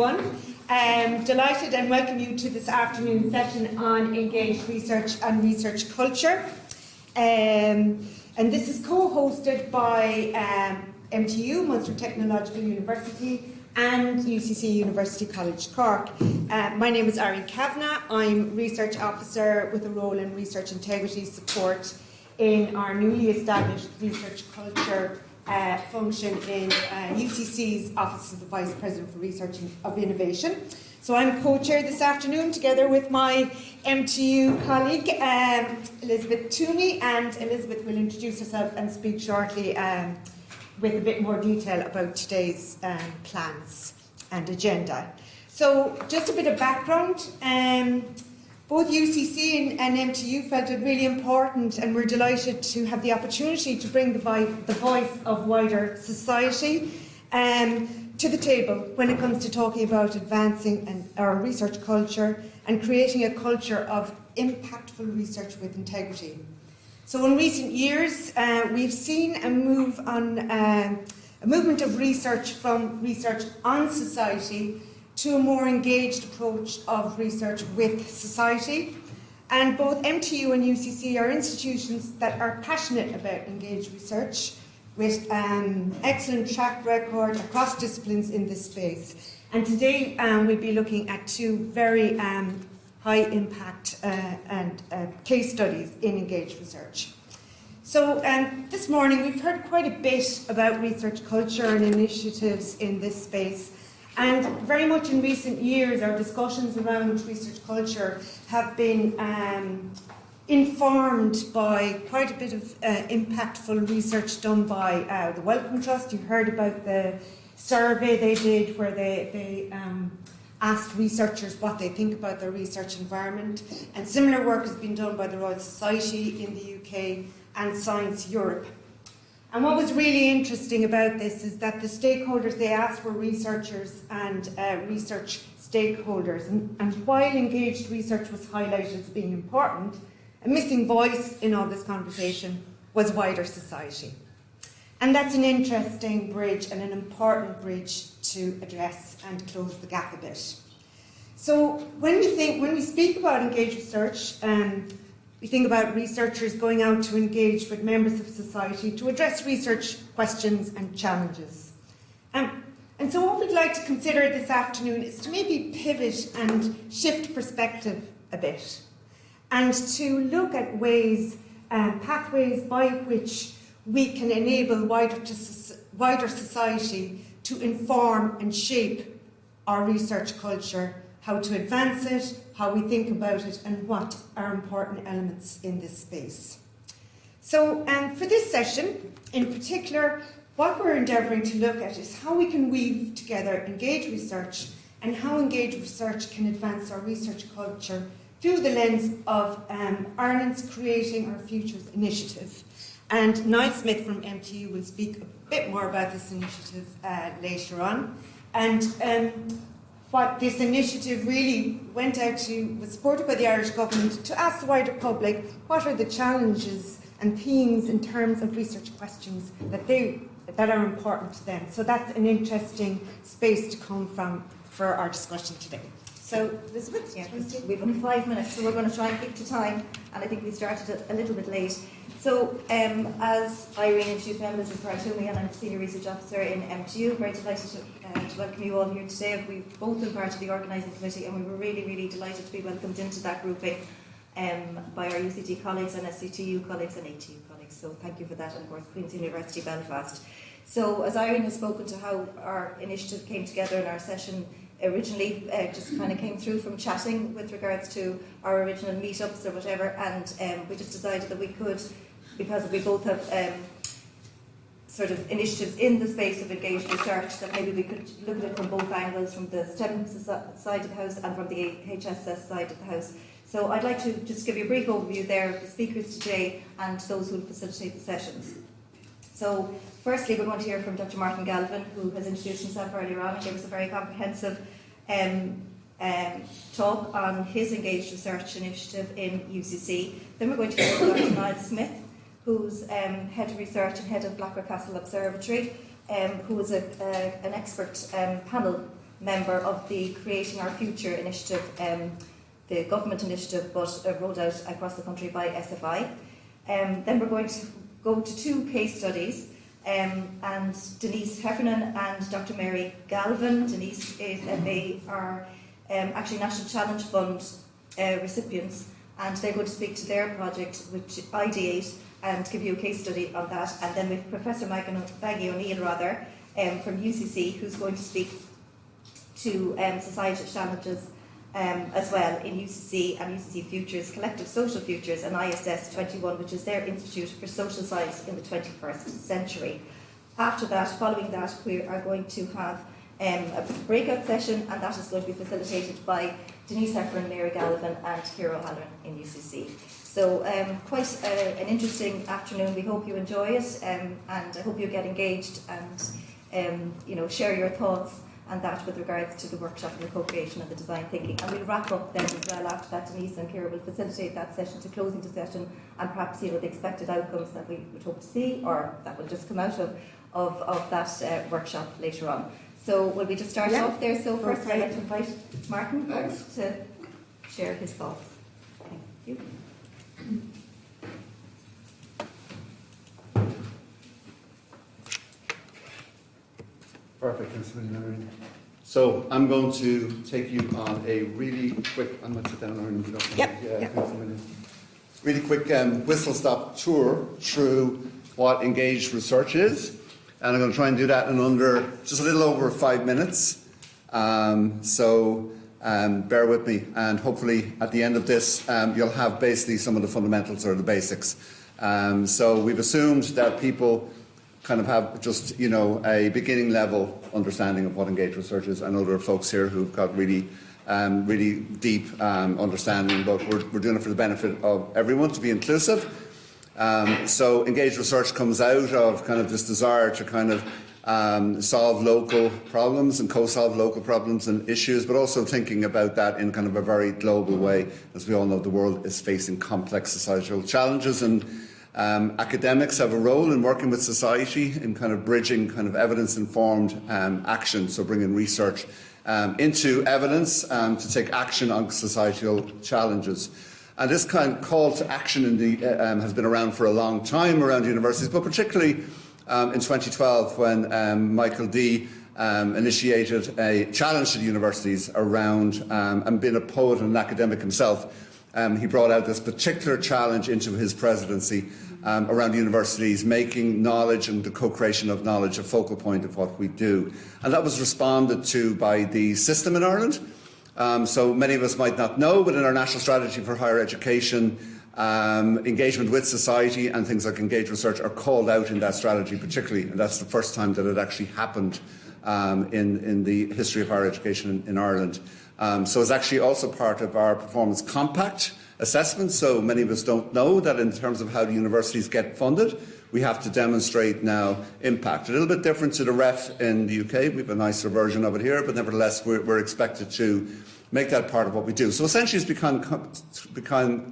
everyone. Delighted and welcome you to this afternoon session on engaged research and research culture. And this is co-hosted by MTU, Munster Technological University, and UCC University College Cork. My name is Irene Kavanage. I'm Research Officer with a role in Research Integrity Support in our newly established Research Culture function in UCC's Office of the Vice President for Research of Innovation. So I'm co-chair this afternoon together with my MTU colleague Elizabeth Twomey, and Elizabeth will introduce herself and speak shortly with a bit more detail about today's plans and agenda. So just a bit of background. Both UCC and MTU felt it really important, and we're delighted to have the opportunity to bring the voice of wider society to the table when it comes to talking about advancing our research culture and creating a culture of impactful research with integrity. So in recent years, we've seen a movement of research from research on society to a more engaged approach of research with society. And both MTU and UCC are institutions that are passionate about engaged research with excellent track record across disciplines in this space. And today we'll be looking at two very high impact and case studies in engaged research. So this morning we've heard quite a bit about research culture and initiatives in this space. And very much in recent years, our discussions around research culture have been informed by quite a bit of impactful research done by the Wellcome Trust. You heard about the survey they did where they asked researchers what they think about their research environment. And similar work has been done by the Royal Society in the UK and Science Europe. And what was really interesting about this is that the stakeholders they asked were researchers and research stakeholders. And while engaged research was highlighted as being important, a missing voice in all this conversation was wider society. And that's an interesting bridge and an important bridge to address and close the gap a bit. So when we speak about engaged research, we think about researchers going out to engage with members of society to address research questions and challenges. And so what we'd like to consider this afternoon is to maybe pivot and shift perspective a bit, and to look at ways, pathways by which we can enable wider society to inform and shape our research culture, how to advance it, how we think about it, and what are important elements in this space. So for this session, in particular, what we're endeavouring to look at is how we can weave together engaged research and how engaged research can advance our research culture through the lens of Ireland's Creating Our Futures initiative. And Niall Smith from MTU will speak a bit more about this initiative later on. And what this initiative really went out to was supported by the Irish government to ask the wider public what are the challenges and themes in terms of research questions that are important to them. So that's an interesting space to come from for our discussion today. So, Elizabeth? Yeah, we've only 5 minutes, so we're going to try and keep to time, and I think we started a little bit late. So, as Irene introduced me, I'm Elizabeth Twomey, and I'm Senior Research Officer in MTU. Very delighted to welcome you all here today. We've both been part of the organising committee, and we were really, really delighted to be welcomed into that grouping by our UCD colleagues and SCTU colleagues and ATU colleagues. So, thank you for that, and of course, Queen's University Belfast. So, as Irene has spoken to how our initiative came together in our session, originally just kind of came through from chatting with regards to our original meetups or whatever, and we just decided that we could, because we both have sort of initiatives in the space of engaged research, that maybe we could look at it from both angles, from the STEM side of the house and from the HSS side of the house. So I'd like to just give you a brief overview there of the speakers today and those who will facilitate the sessions. So firstly, we're going to hear from Dr. Martin Galvin, who has introduced himself earlier on and gave us a very comprehensive talk on his engaged research initiative in UCC. Then we're going to hear from Dr. Niall Smith, who's Head of Research and Head of Blackrock Observatory, who is an expert panel member of the Creating Our Future initiative, the government initiative, but rolled out across the country by SFI. Then we're going to go to 2 case studies, and Denise Heffernan and Dr. Mary Galvin. Denise they are actually National Challenge Fund recipients, and they're going to speak to their project, which Ideate, and give you a case study on that. And then we have Professor Maggie O'Neill from UCC, who's going to speak to societal challenges as well in UCC and UCC Futures, Collective Social Futures, and ISS 21, which is their Institute for Social Science in the 21st Century. After that, following that, we are going to have a breakout session, and that is going to be facilitated by Denise Heffernan, Mary Galvin and Carroll in UCC. So quite an interesting afternoon. We hope you enjoy it, and I hope you get engaged and share your thoughts and that with regards to the workshop and the co-creation and the design thinking. And we'll wrap up then as well after that. Denise and Ciara will facilitate that session to closing the session, and perhaps the expected outcomes that we would hope to see, or that will just come out of that workshop later on. So will we just start off there? So first I'd like to invite Martin to share his thoughts. Thank you. Perfect, thanks, Irene. So I'm going to take you on a really quick, I might sit down, Irene. Really quick whistle-stop tour through what engaged research is. And I'm going to try and do that in under just a little over 5 minutes. So bear with me, and hopefully at the end of this you'll have basically some of the fundamentals or the basics. So we've assumed that people kind of have just, a beginning level understanding of what engaged research is. I know there are folks here who've got really deep understanding, but we're doing it for the benefit of everyone, to be inclusive. So engaged research comes out of kind of this desire to kind of solve local problems and co-solve local problems and issues, but also thinking about that in kind of a very global way. As we all know, the world is facing complex societal challenges, and academics have a role in working with society in kind of bridging kind of evidence-informed action, so bringing research into evidence to take action on societal challenges. And this kind of call to action has been around for a long time around universities, but particularly in 2012 when Michael D initiated a challenge to the universities around, and being a poet and an academic himself, he brought out this particular challenge into his presidency around universities, making knowledge and the co-creation of knowledge a focal point of what we do. And that was responded to by the system in Ireland. So many of us might not know, but in our National Strategy for Higher Education, engagement with society and things like engaged research are called out in that strategy particularly, and that's the first time that it actually happened in the history of higher education in Ireland. So it's actually also part of our performance compact assessment. So many of us don't know that in terms of how the universities get funded, we have to demonstrate now impact. A little bit different to the REF in the UK. We have a nicer version of it here, but nevertheless we're expected to make that part of what we do. So essentially it's become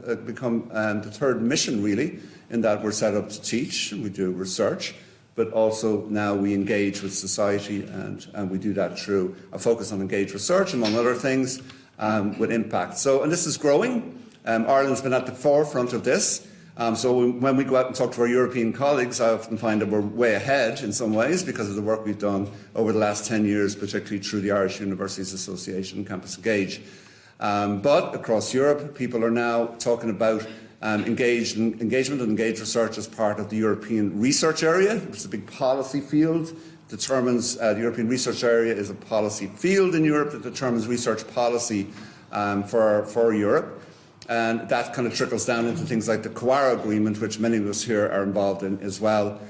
the third mission, really, in that we're set up to teach and we do research, but also now we engage with society, and we do that through a focus on engaged research, among other things, with impact. So, and this is growing. Ireland's been at the forefront of this. So when we go out and talk to our European colleagues, I often find that we're way ahead in some ways because of the work we've done over the last 10 years, particularly through the Irish Universities Association, Campus Engage. But across Europe, people are now talking about engagement and engaged research as part of the European research area, which is a big policy field. Determines the European research area is a policy field in Europe that determines research policy for Europe. And that kind of trickles down into things like the Coercive agreement, which many of us here are involved in as well,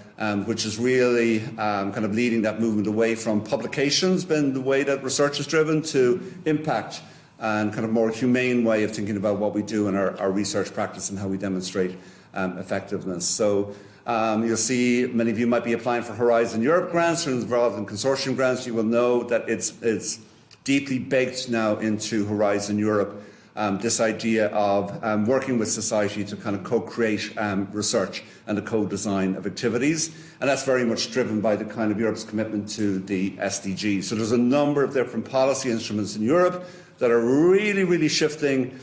which is really kind of leading that movement away from publications, being the way that research is driven, to impact and kind of more humane way of thinking about what we do in our research practice and how we demonstrate effectiveness. So you'll see many of you might be applying for Horizon Europe grants or involved in consortium grants. You will know that it's deeply baked now into Horizon Europe. this idea of working with society to kind of co-create research and the co-design of activities. And that's very much driven by the kind of Europe's commitment to the SDGs. So there's a number of different policy instruments in Europe that are really, really shifting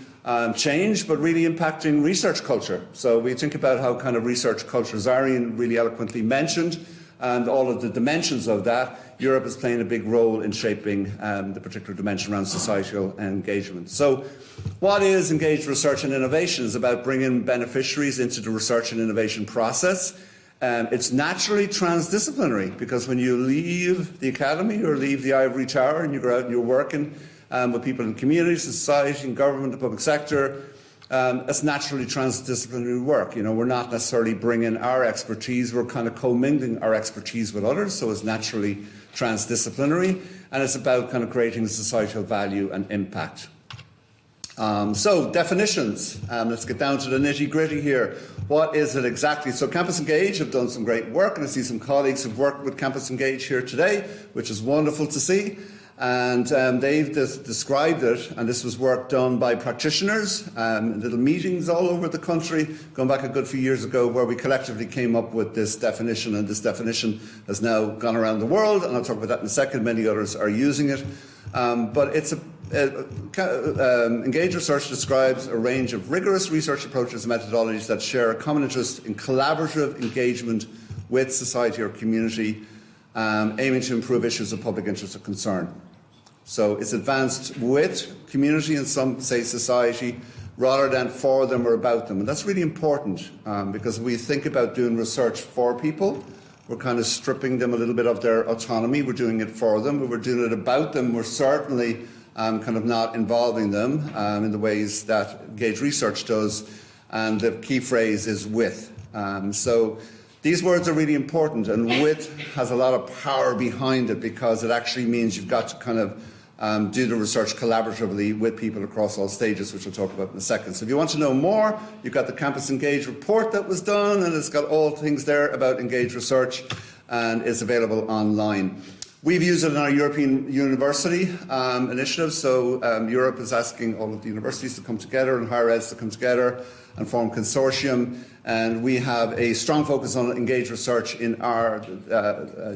change, but really impacting research culture. So we think about how kind of research culture, as Irene really eloquently mentioned, and all of the dimensions of that, Europe is playing a big role in shaping the particular dimension around societal engagement. So what is engaged research and innovation? It's about bringing beneficiaries into the research and innovation process. It's naturally transdisciplinary, because when you leave the academy or leave the ivory tower and you go out and you're working with people in community, society, and government, the public sector, it's naturally transdisciplinary work. You know, we're not necessarily bringing our expertise, we're kind of commingling our expertise with others, so it's naturally transdisciplinary, and it's about kind of creating societal value and impact. So definitions, let's get down to the nitty-gritty here. What is it exactly? So Campus Engage have done some great work, and I see some colleagues who've worked with Campus Engage here today, which is wonderful to see. And they've described it, and this was work done by practitioners, little meetings all over the country, going back a good few years ago, where we collectively came up with this definition, and this definition has now gone around the world, and I'll talk about that in a second. Many others are using it. But it's engaged research describes a range of rigorous research approaches and methodologies that share a common interest in collaborative engagement with society or community, aiming to improve issues of public interest or concern. So it's advanced with community, and some say society, rather than for them or about them. And that's really important, because we think about doing research for people, we're kind of stripping them a little bit of their autonomy. We're doing it for them, but we're doing it about them. We're certainly kind of not involving them in the ways that engaged research does. And the key phrase is with. So these words are really important, and with has a lot of power behind it, because it actually means you've got to kind of do the research collaboratively with people across all stages, which we'll talk about in a second. So if you want to know more, you've got the Campus Engage report that was done, and it's got all things there about engaged research, and it's available online. We've used it in our European University initiative. So Europe is asking all of the universities to come together and higher eds to come together and form consortium. And we have a strong focus on engaged research in our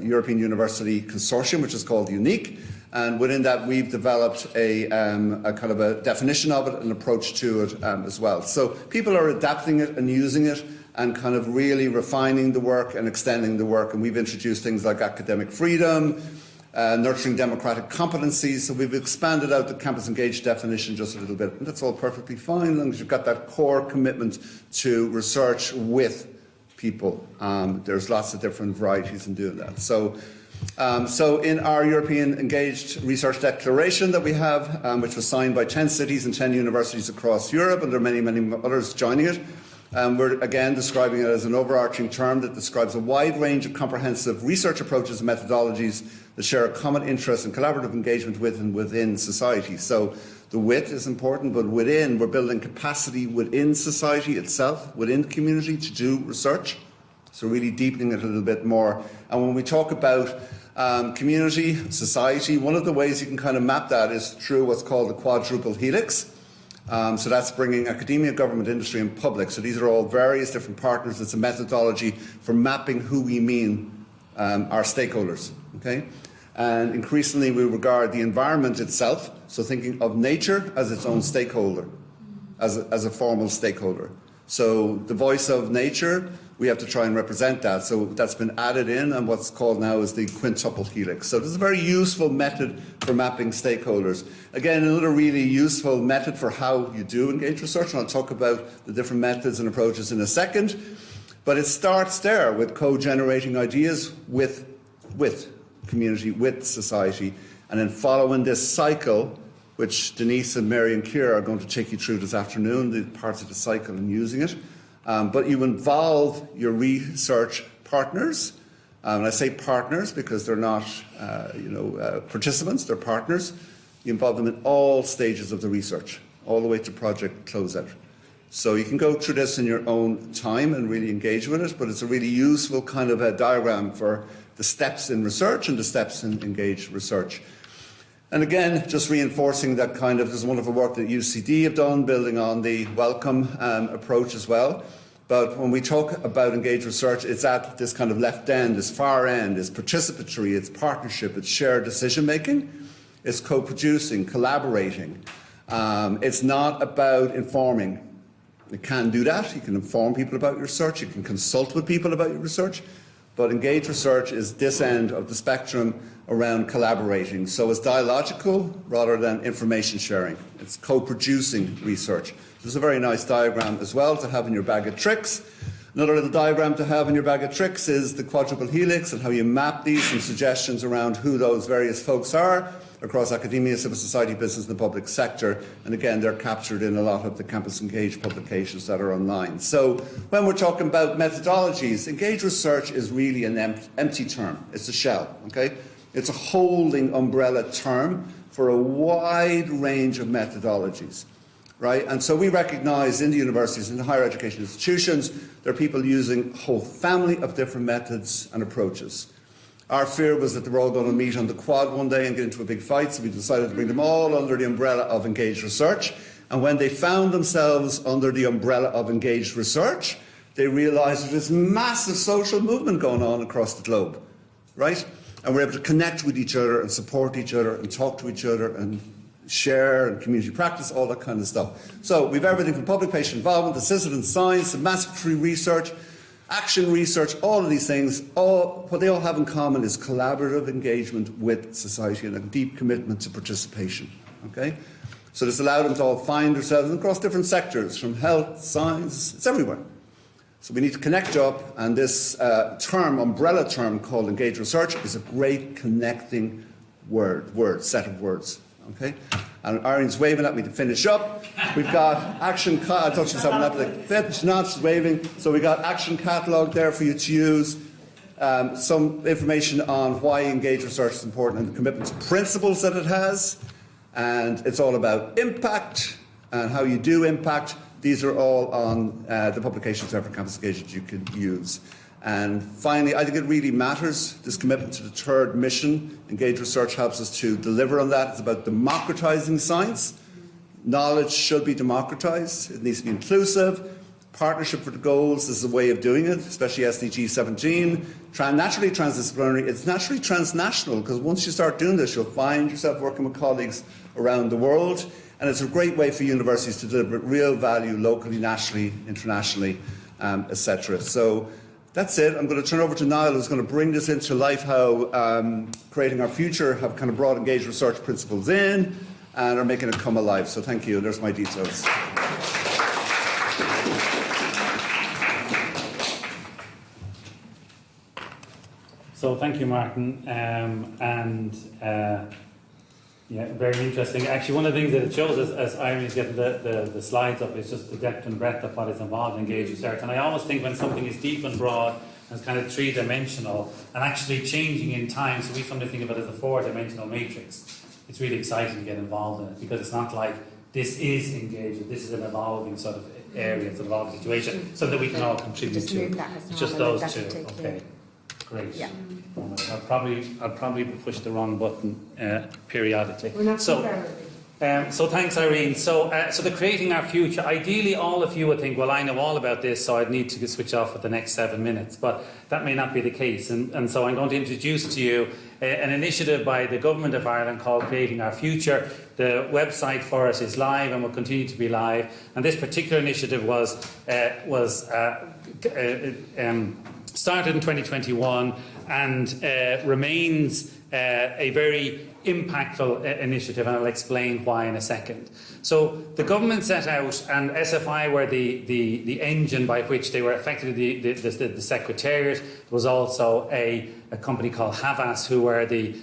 European University consortium, which is called UNIQUE. And within that, we've developed a kind of a definition of it, an approach to it as well. So people are adapting it and using it and kind of really refining the work and extending the work. And we've introduced things like academic freedom, nurturing democratic competencies. So we've expanded out the Campus Engaged definition just a little bit. And that's all perfectly fine, as long as you've got that core commitment to research with people. There's lots of different varieties in doing that. So in our European Engaged Research Declaration that we have, which was signed by 10 cities and 10 universities across Europe, and there are many, many others joining it, we're again describing it as an overarching term that describes a wide range of comprehensive research approaches and methodologies that share a common interest in collaborative engagement with and within society. So the with is important, but within, we're building capacity within society itself, within the community, to do research. So really deepening it a little bit more. And when we talk about community, society, one of the ways you can kind of map that is through what's called the quadruple helix. So that's bringing academia, government, industry, and public. So these are all various different partners. It's a methodology for mapping who we mean our stakeholders. Okay? And increasingly we regard the environment itself, so thinking of nature as its own stakeholder, as a formal stakeholder. So the voice of nature, we have to try and represent that. So that's been added in, and what's called now is the quintuple helix. So this is a very useful method for mapping stakeholders. Again, another really useful method for how you do engage research, and I'll talk about the different methods and approaches in a second. But it starts there with co-generating ideas with community, with society, and then following this cycle, which Denise and Mary and Ciara are going to take you through this afternoon, the parts of the cycle and using it. But you involve your research partners, and I say partners because they're not participants, they're partners. You involve them in all stages of the research, all the way to project closeout. So you can go through this in your own time and really engage with it, but it's a really useful kind of a diagram for the steps in research and the steps in engaged research. And again, just reinforcing that kind of, there's wonderful work that UCD have done, building on the welcome approach as well. But when we talk about engaged research, it's at this kind of left end, this far end, it's participatory, it's partnership, it's shared decision making, it's co-producing, collaborating. It's not about informing. You can do that, you can inform people about your research, you can consult with people about your research, but engaged research is this end of the spectrum around collaborating. So it's dialogical rather than information sharing. It's co-producing research. There's a very nice diagram as well to have in your bag of tricks. Another little diagram to have in your bag of tricks is the quadruple helix and how you map these, some suggestions around who those various folks are across academia, civil society, business and the public sector. And again, they're captured in a lot of the Campus Engage publications that are online. So when we're talking about methodologies, engaged research is really an empty term. It's a shell, okay? It's a holding umbrella term for a wide range of methodologies. Right? And so we recognise in the universities, in the higher education institutions, there are people using a whole family of different methods and approaches. Our fear was that they were all going to meet on the quad one day and get into a big fight, so we decided to bring them all under the umbrella of engaged research. And when they found themselves under the umbrella of engaged research, they realised there's this massive social movement going on across the globe. Right? And we're able to connect with each other and support each other and talk to each other and share and community practice, all that kind of stuff. So we've everything from public patient involvement, to citizen science, emancipatory research, action research, all of these things. What they all have in common is collaborative engagement with society and a deep commitment to participation. Okay? So this allowed them to all find themselves across different sectors, from health, science, it's everywhere. So we need to connect up, and this umbrella term called engaged research is a great connecting set of words. Okay, and Irene's waving at me to finish up. We've got action. I thought she was having that fit. She's not. She's waving. So we got action catalogue there for you to use. Some information on why engaged research is important and the commitment to principles that it has. And it's all about impact and how you do impact. These are all on the publications there for Campus Engage that you can use. And finally, I think it really matters, this commitment to the third mission. Engaged research helps us to deliver on that. It's about democratising science. Knowledge should be democratised. It needs to be inclusive. Partnership for the goals is a way of doing it, especially SDG 17. Naturally transdisciplinary. It's naturally transnational, because once you start doing this, you'll find yourself working with colleagues around the world. And it's a great way for universities to deliver real value locally, nationally, internationally, etc. So that's it. I'm going to turn over to Niall, who's going to bring this into life, how Creating Our Future have kind of brought engaged research principles in and are making it come alive. So thank you. There's my details. So thank you, Martin. Yeah, very interesting. Actually, one of the things that it shows us, as Irene is getting the slides up, is just the depth and breadth of what is involved in engaged research. And I always think when something is deep and broad and it's kind of three-dimensional and actually changing in time, so we sometimes think of it as a four-dimensional matrix, it's really exciting to get involved in it, because it's not like this is engaged, this is an evolving sort of area, it's an evolving situation, so that we can all contribute to it. It's just those two. Okay. Great. Yeah. I'll probably push the wrong button periodically. So thanks, Irene. So the Creating Our Future. Ideally, all of you would think, well, I know all about this, so I'd need to switch off for the next 7 minutes. But that may not be the case. And so I'm going to introduce to you an initiative by the Government of Ireland called Creating Our Future. The website for it is live and will continue to be live. And this particular initiative was started in 2021 and remains a very impactful initiative, and I'll explain why in a second. So the government set out, and SFI were the engine by which they were effectively the secretariat. There was also a company called Havas who were the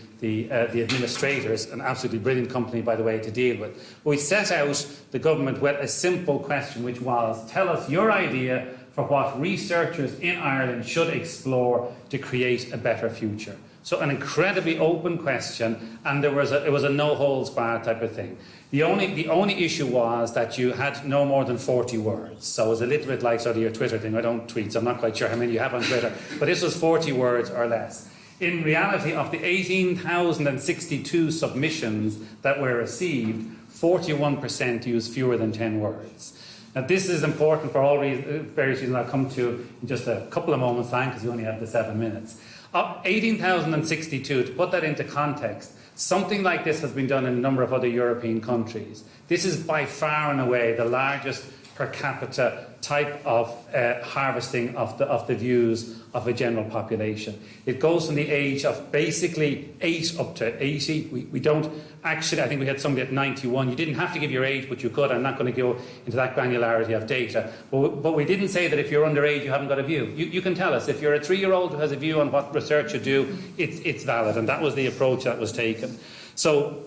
administrators, an absolutely brilliant company, by the way, to deal with. We set out the government with a simple question, which was, tell us your idea for what researchers in Ireland should explore to create a better future. So an incredibly open question, and it was a no-holds-barred type of thing. The only issue was that you had no more than 40 words. So it was a little bit like sort of your Twitter thing. I don't tweet, so I'm not quite sure how many you have on Twitter. But this was 40 words or less. in reality, of the 18,062 submissions that were received, 41% use fewer than 10 words. Now, this is important for all various reasons I'll come to in just a couple of moments' time, because we only have the 7 minutes. Of 18,062, to put that into context, something like this has been done in a number of other European countries. This is by far and away the largest per capita type of harvesting of the views of a general population. It goes from the age of basically 8 up to 80. We don't actually, I think we had somebody at 91. You didn't have to give your age, but you could. I'm not going to go into that granularity of data. But we didn't say that if you're underage, you haven't got a view. You can tell us. If you're a 3-year-old who has a view on what research should do, it's valid. And that was the approach that was taken. So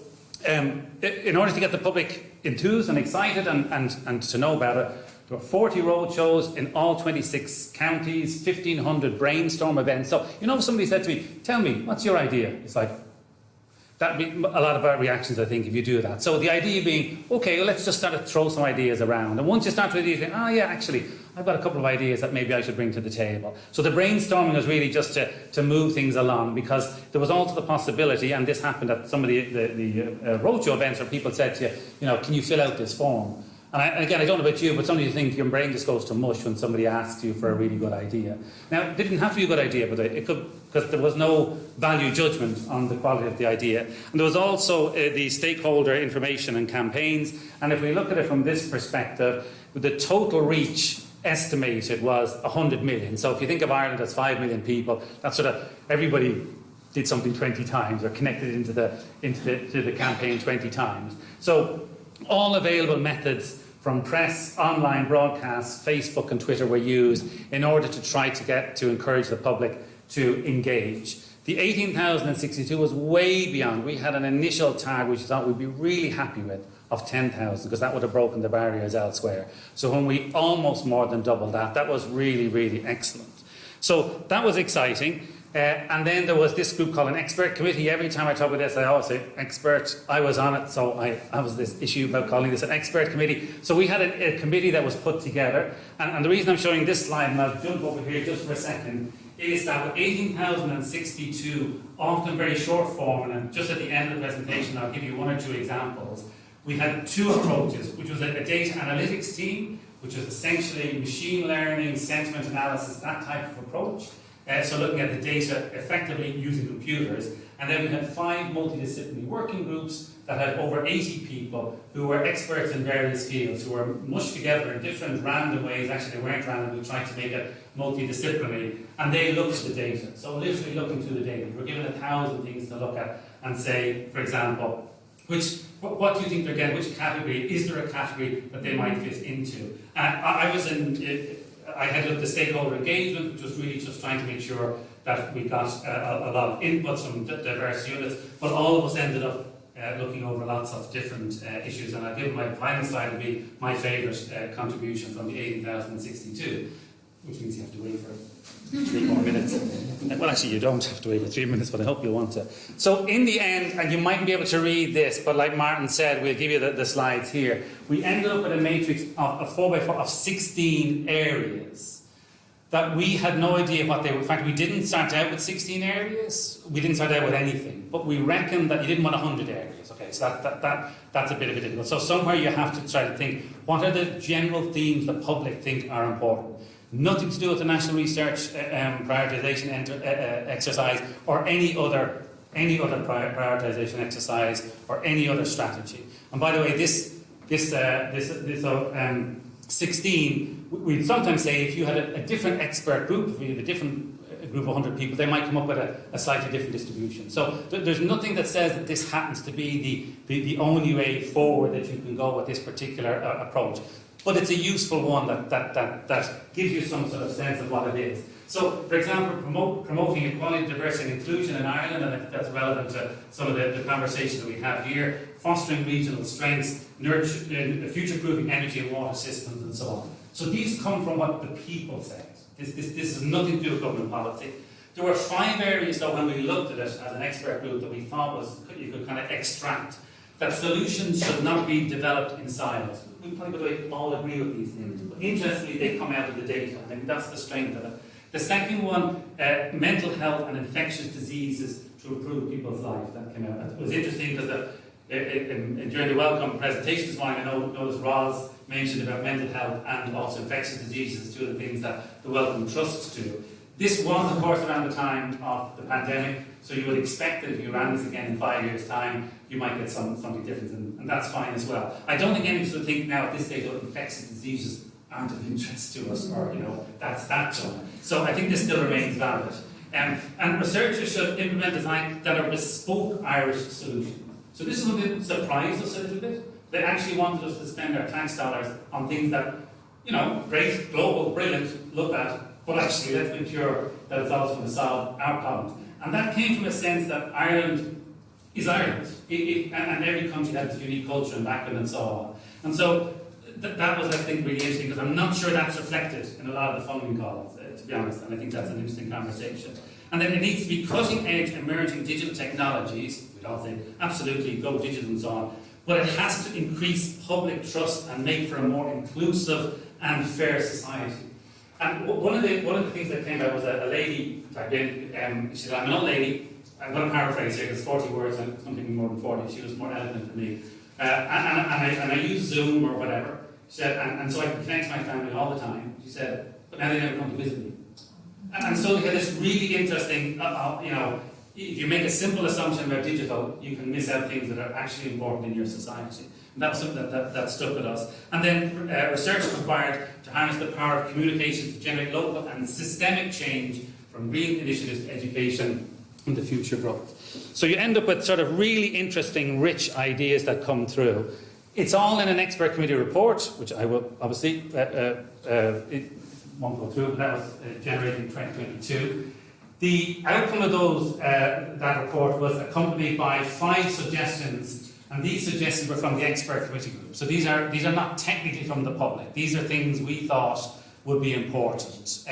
in order to get the public enthused and excited and to know about it, there were 40 road shows in all 26 counties, 1,500 brainstorm events. So, somebody said to me, tell me, what's your idea? It's like, that'd be a lot of our reactions, I think, if you do that. So the idea being, okay, well, let's just start to throw some ideas around. And once you start with these, you think, yeah, actually, I've got a couple of ideas that maybe I should bring to the table. So the brainstorming was really just to move things along, because there was also the possibility, and this happened at some of the roadshow events where people said to you, can you fill out this form? And again, I don't know about you, but some of you think your brain just goes to mush when somebody asks you for a really good idea. Now, it didn't have to be a good idea, but it could, because there was no value judgment on the quality of the idea. And there was also the stakeholder information and campaigns. And if we look at it from this perspective, the total reach estimated was 100 million. So if you think of Ireland as 5 million people, that's sort of everybody did something 20 times or connected into the campaign 20 times. So all available methods from press, online broadcasts, Facebook and Twitter were used in order to try to encourage the public to engage. The 18,062 was way beyond. We had an initial target which we thought we'd be really happy with of 10,000, because that would have broken the barriers elsewhere. So when we almost more than doubled that, that was really, really excellent. So that was exciting. And then there was this group called an expert committee. Every time I talk about this, I always say expert. I was on it, so I was this issue about calling this an expert committee. So we had a committee that was put together. And the reason I'm showing this slide, and I'll jump over here just for a second, is that with 18,062, often very short form, and just at the end of the presentation, I'll give you 1 or 2 examples. We had 2 approaches, which was a data analytics team, which is essentially machine learning, sentiment analysis, that type of approach. So looking at the data effectively using computers. And then we had 5 multidisciplinary working groups that had over 80 people who were experts in various fields, who were mushed together in different random ways. Actually, they weren't random, we tried to make it multidisciplinary. And they looked at the data. So literally looking through the data. We were given 1,000 things to look at and say, for example, what do you think they're getting? Which category? Is there a category that they might fit into? I had looked at the stakeholder engagement, which was really just trying to make sure that we got a lot of inputs from diverse units, but all of us ended up looking over lots of different issues. And I'll give my final slide would be my favourite contribution from the 18,062, which means you have to wait for 3 more minutes. Well, actually, you don't have to wait for 3 minutes, but I hope you'll want to. So in the end, and you mightn't be able to read this, but like Martin said, we'll give you the slides here. We ended up with a matrix of 4x4 of 16 areas that we had no idea what they were. In fact, we didn't start out with 16 areas. We didn't start out with anything. But we reckoned that you didn't want 100 areas. Okay, so that's a bit of a difficult. So somewhere you have to try to think, what are the general themes the public think are important? Nothing to do with the National Research Prioritisation exercise or any other prioritisation exercise or any other strategy. And by the way, this 16, we'd sometimes say if you had a different expert group, if you had a different group of 100 people, they might come up with a slightly different distribution. So there's nothing that says that this happens to be the only way forward that you can go with this particular approach. But it's a useful one that gives you some sort of sense of what it is. So, for example, promoting equality, diversity and inclusion in Ireland, and I think that's relevant to some of the conversations that we have here, fostering regional strengths, nurturing, future-proofing energy and water systems, and so on. So these come from what the people said. This has nothing to do with government policy. There were 5 areas, though, when we looked at it as an expert group, that we thought you could kind of extract. That solutions should not be developed in silos. We probably all agree with these things. But interestingly, they come out of the data. I think that's the strength of it. The second one, mental health and infectious diseases to improve people's life. That came out. It was interesting because during the welcome presentation this morning, I noticed Roz mentioned about mental health and also infectious diseases, two of the things that the Welcome Trusts do. This was, of course, around the time of the pandemic, so you would expect that if you ran this again in 5 years' time, you might get something different, and that's fine as well. I don't think any of us would think now at this stage that infectious diseases aren't of interest to us, or, that's that done. So I think this still remains valid. And researchers should implement design that are bespoke Irish solutions. So this is what surprised us a little bit. They actually wanted us to spend our tax dollars on things that, great, global, brilliant, look at, but actually let's make sure that it's also going to solve our problems. And that came from a sense that Ireland is Ireland, and every country has its unique culture and background and so on. And so that was, I think, really interesting, because I'm not sure that's reflected in a lot of the funding calls, to be honest, and I think that's an interesting conversation. And then it needs to be cutting-edge emerging digital technologies. We'd all say, absolutely, go digital and so on. But it has to increase public trust and make for a more inclusive and fair society. And one of the things that came out was a lady typed in, she said, I'm an old lady, I'm going to paraphrase here because 40 words, I'm thinking more than 40, she was more eloquent than me. And I use Zoom or whatever. She said, and so I can connect to my family all the time. She said, but now they never come to visit me. And so they had this really interesting, if you make a simple assumption about digital, you can miss out things that are actually important in your society. And that was something that stuck with us. And then research is required to harness the power of communication to generate local and systemic change from green initiatives to education and the future growth. So you end up with sort of really interesting, rich ideas that come through. It's all in an expert committee report, which I will obviously it won't go through, but that was generated in 2022. The outcome of that report was accompanied by 5 suggestions, and these suggestions were from the expert committee group. So these are not technically from the public. These are things we thought would be important.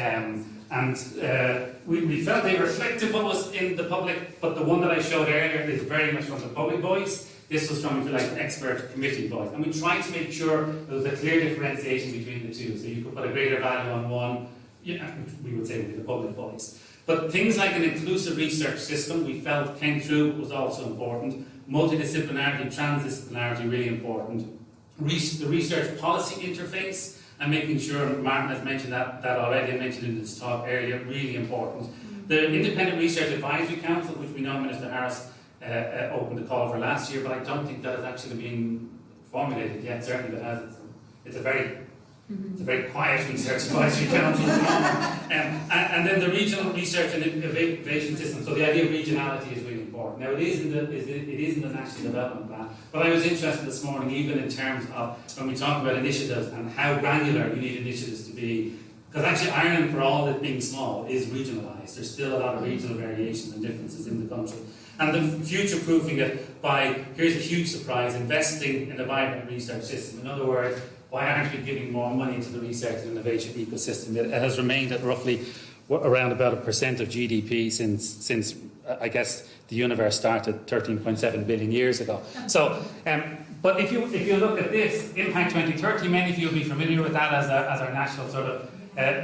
We felt they reflected what was in the public, but the one that I showed earlier is very much from the public voice. This was from, if you like, an expert committee voice. And we tried to make sure there was a clear differentiation between the two. So you could put a greater value on one, which we would say would be the public voice. But things like an inclusive research system, we felt came through, was also important. Multidisciplinarity, transdisciplinarity, really important. The research policy interface, and making sure, Martin has mentioned that already, I mentioned in this talk earlier, really important. The Independent Research Advisory Council, which we know Minister Harris opened the call for last year, but I don't think that has actually been formulated yet. Certainly it has. It's a very quiet research advisory council at the moment. And then the regional research and innovation system. So the idea of regionality is really important. Now it is in the national development plan, but I was interested this morning even in terms of when we talk about initiatives and how granular you need initiatives to be. Because actually Ireland, for all it being small, is regionalised. There's still a lot of regional variations and differences in the country. And the future-proofing it by, here's a huge surprise, investing in a vibrant research system. In other words, why aren't we giving more money to the research and innovation ecosystem? It has remained at roughly around about 1% of GDP since I guess the universe started 13.7 billion years ago. So, but if you look at this, Impact 2030, many of you will be familiar with that as our national sort of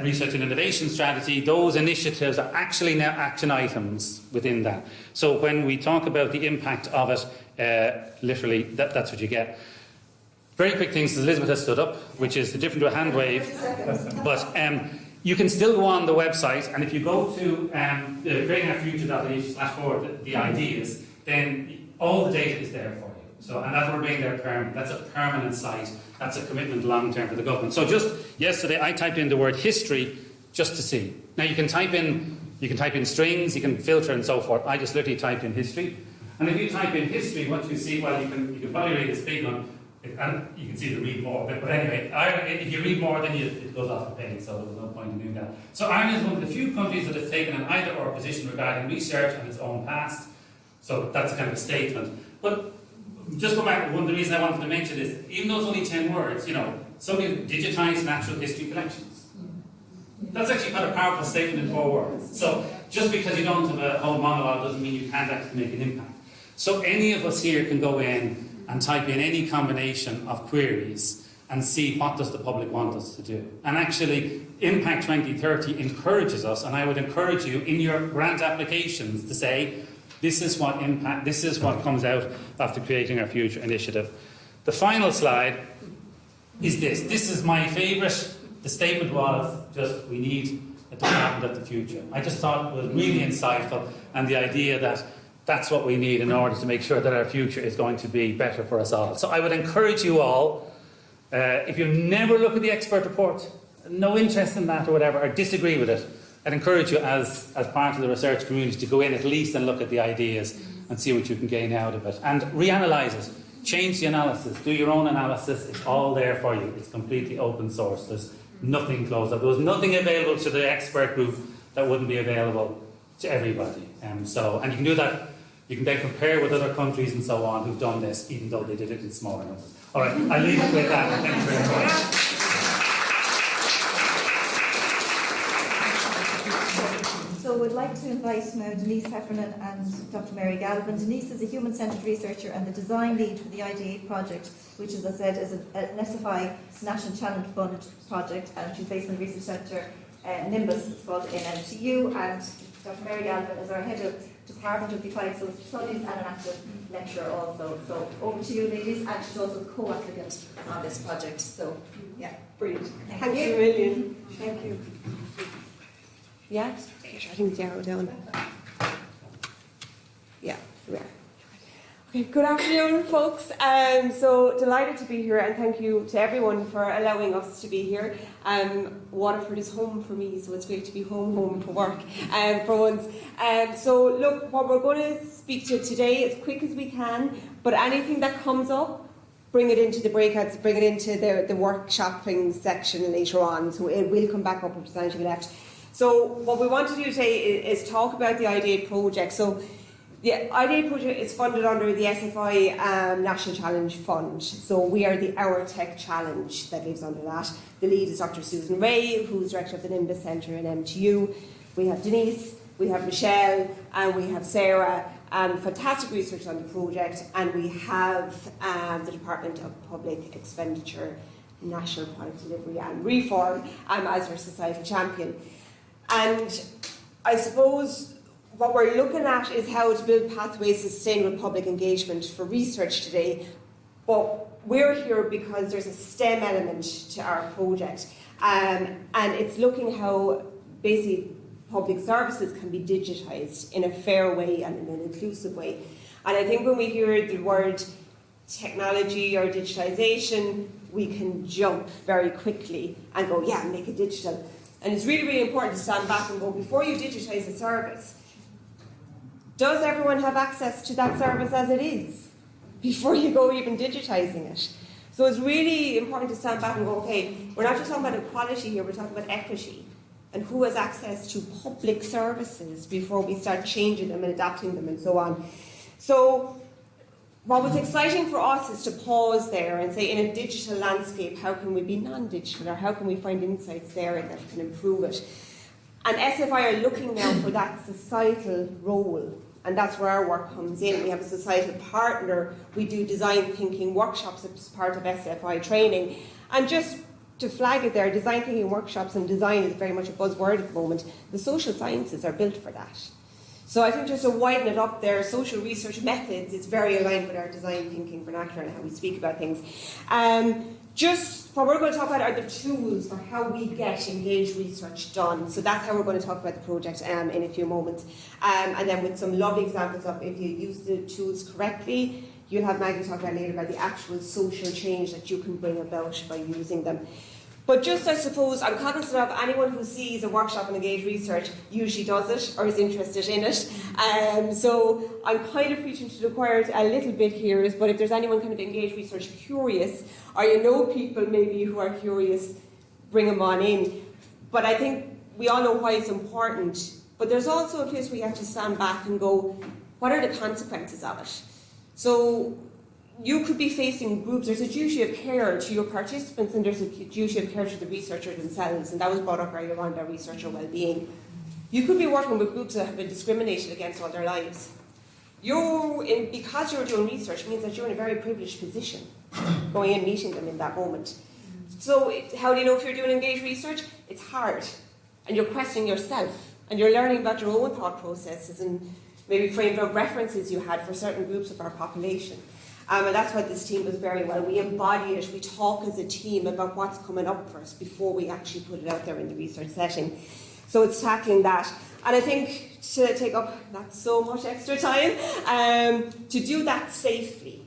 research and innovation strategy. Those initiatives are actually now action items within that. So when we talk about the impact of it, literally, that's what you get. Very quick things, Elizabeth has stood up, which is different to a hand wave. But you can still go on the website, and if you go to creatingourfuture.ie/forward, the ideas, then all the data is there for you. So, and that will remain there permanent. That's a permanent site. That's a commitment long term for the government. So just yesterday, I typed in the word history just to see. Now you can type in strings, you can filter and so forth. I just literally typed in history, and if you type in history, what you see, well, you can probably read this big one. And you can see the read more, but anyway, if you read more, then it goes off the page, so there's no point in doing that. So Ireland is one of the few countries that has taken an either-or position regarding research and its own past, so that's kind of a statement. But just go back, one of the reasons I wanted to mention is, even though it's only 10 words, somebody digitised natural history collections. That's actually quite a powerful statement in 4 words. So just because you don't have a whole monologue doesn't mean you can't actually make an impact. So any of us here can go in and type in any combination of queries and see what does the public want us to do. And actually, Impact 2030 encourages us, and I would encourage you in your grant applications to say, this is what comes out after creating our future initiative. The final slide is this. This is my favourite. The statement was just, we need a department of the future. I just thought it was really insightful, and the idea that that's what we need in order to make sure that our future is going to be better for us all. So I would encourage you all, if you never look at the expert report, no interest in that or whatever, or disagree with it, I'd encourage you as part of the research community to go in at least and look at the ideas and see what you can gain out of it. And reanalyse it. Change the analysis. Do your own analysis. It's all there for you. It's completely open source. There's nothing closed up. There was nothing available to the expert group that wouldn't be available to everybody. And you can do that. You can then compare with other countries and so on who've done this, even though they did it in smaller numbers. All right, I'll leave it with that. Thank you very much. So we'd like to invite now Denise Heffernan and Dr. Mary Galvin. Denise is a human-centred researcher and the design lead for the IDA project, which, as I said, is an SFI National Challenge Fund project, and she's based in the research centre Nimbus, it's called, in MTU. And Dr. Mary Galvin is our head of Department of Applied Social Studies and an active lecturer also. So over to you, ladies, and she's also co-applicant on this project. So, yeah, brilliant. Thanks a million. Thank you. Yeah, I think it's arrow down. Yeah, we are. Okay, good afternoon, folks. So delighted to be here, and thank you to everyone for allowing us to be here. Waterford is home for me, so it's great to be home for work for once. So look, what we're going to speak to today as quick as we can, but anything that comes up, bring it into the breakouts, bring it into the workshopping section later on, so it will come back up if there's anything left. So what we want to do today is talk about the IDA project. So the IDA project is funded under the SFI National Challenge Fund. So we are the Our Tech Challenge that lives under that. The lead is Dr. Susan Ray, who's director of the Nimbus Centre in MTU. We have Denise, we have Michelle, and we have Sarah. Fantastic research on the project, and we have the Department of Public Expenditure, National Product Delivery and Reform as our societal champion. And I suppose what we're looking at is how to build pathways to sustainable public engagement for research today. But we're here because there's a STEM element to our project. And it's looking how basically public services can be digitised in a fair way and in an inclusive way. And I think when we hear the word technology or digitisation, we can jump very quickly and go, yeah, make it digital. And it's really, really important to stand back and go, before you digitise a service, does everyone have access to that service as it is? Before you go even digitising it. So it's really important to stand back and go, okay, we're not just talking about equality here, we're talking about equity. And who has access to public services before we start changing them and adapting them and so on. So what was exciting for us is to pause there and say, in a digital landscape, how can we be non-digital, or how can we find insights there that can improve it? And SFI are looking now for that societal role, and that's where our work comes in. We have a societal partner. We do design thinking workshops as part of SFI training. And just to flag it there, design thinking workshops and design is very much a buzzword at the moment. The social sciences are built for that. So I think just to widen it up there, social research methods, it's very aligned with our design thinking vernacular and how we speak about things. Just what we're going to talk about are the tools for how we get engaged research done. So that's how we're going to talk about the project in a few moments. And then with some lovely examples of if you use the tools correctly, you'll have Maggie talk about later about the actual social change that you can bring about by using them. But just, I suppose, I'm cognizant of anyone who sees a workshop on engaged research usually does it or is interested in it. So I'm kind of preaching to the choir a little bit here, but if there's anyone kind of engaged research curious, or you know people maybe who are curious, bring them on in. But I think we all know why it's important. But there's also a place where you have to stand back and go, what are the consequences of it? So you could be facing groups, there's a duty of care to your participants and there's a duty of care to the researchers themselves, and that was brought up earlier on about researcher well-being. You could be working with groups that have been discriminated against all their lives. Because you're doing research means that you're in a very privileged position, going and meeting them in that moment. So how do you know if you're doing engaged research? It's hard, and you're questioning yourself, and you're learning about your own thought processes and maybe framed up references you had for certain groups of our population. And that's what this team does very well. We embody it, we talk as a team about what's coming up for us before we actually put it out there in the research setting. So it's tackling that. And I think to take up not so much extra time, to do that safely,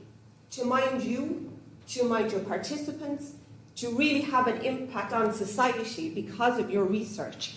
to mind you, to mind your participants, to really have an impact on society because of your research,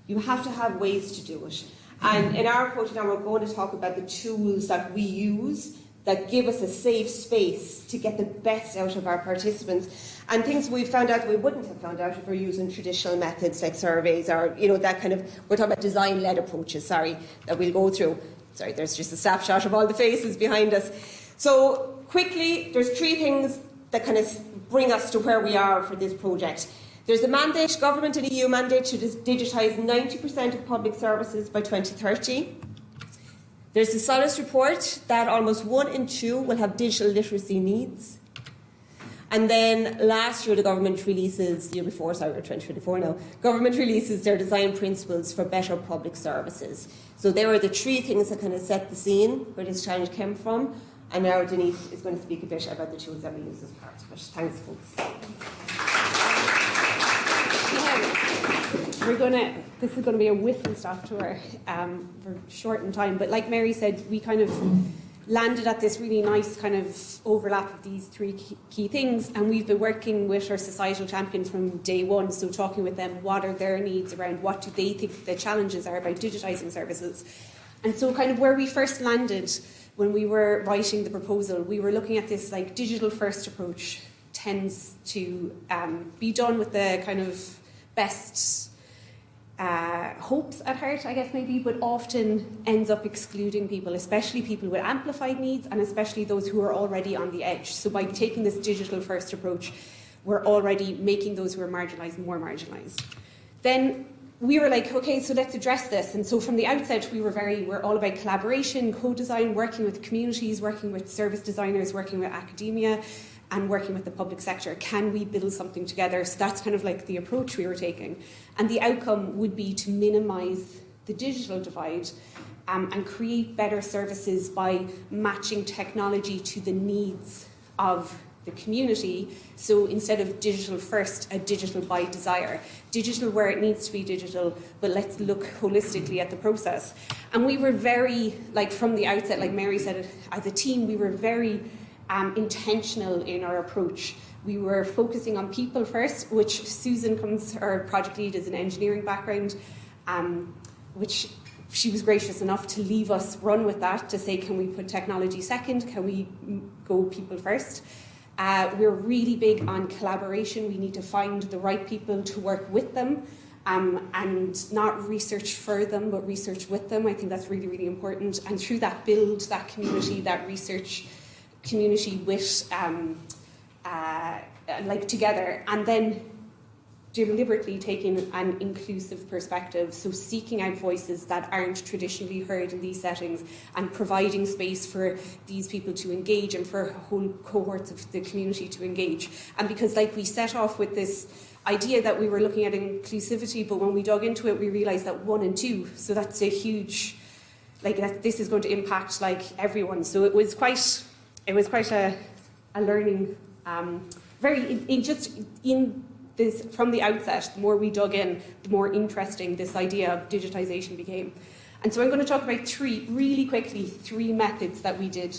you have to have ways to do it. And in our approach now, we're going to talk about the tools that we use that give us a safe space to get the best out of our participants, and things we found out we wouldn't have found out if we're using traditional methods like surveys or, that kind of, we're talking about design-led approaches, that we'll go through. Sorry, there's just a snapshot of all the faces behind us. So quickly, there's 3 things that kind of bring us to where we are for this project. There's a mandate, government and EU mandate, to digitise 90% of public services by 2030. There's the Solace report that almost 1 in 2 will have digital literacy needs. And then last year the government releases, year before, sorry, we're 2024 now, government releases their design principles for better public services. So there are the 3 things that kind of set the scene where this challenge came from. And now Denise is going to speak a bit about the tools that we use as part of it. Thanks, folks. This is going to be a whistle-stop tour. We're short in time, but like Mary said, we kind of landed at this really nice kind of overlap of these 3 key things, and we've been working with our societal champions from day one, so talking with them, what are their needs around, what do they think the challenges are about digitising services. And so kind of where we first landed when we were writing the proposal, we were looking at this like digital-first approach tends to be done with the kind of best hopes at heart, I guess maybe, but often ends up excluding people, especially people with amplified needs and especially those who are already on the edge. So by taking this digital first approach, we're already making those who are marginalised more marginalised. Then we were like, okay, so let's address this. And so from the outset, we're all about collaboration, co-design, working with communities, working with service designers, working with academia, and working with the public sector. Can we build something together? So that's kind of like the approach we were taking. And the outcome would be to minimise the digital divide and create better services by matching technology to the needs of the community. So instead of digital first, a digital by desire. Digital where it needs to be digital, but let's look holistically at the process. And we were very, like from the outset, like Mary said, as a team, we were very intentional in our approach. We were focusing on people first, which Susan our project lead, is an engineering background, which she was gracious enough to leave us run with that, to say, can we put technology second? Can we go people first? We're really big on collaboration. We need to find the right people to work with them and not research for them, but research with them. I think that's really, really important. And through that, build that community, that research community with like together, and then deliberately taking an inclusive perspective, so seeking out voices that aren't traditionally heard in these settings and providing space for these people to engage and for whole cohorts of the community to engage. And because like we set off with this idea that we were looking at inclusivity, but when we dug into it we realised that 1 in 2, so that's a huge, like that this is going to impact like everyone. So it was quite a learning, in this, from the outset, the more we dug in, the more interesting this idea of digitisation became. And so I'm going to talk about three methods that we did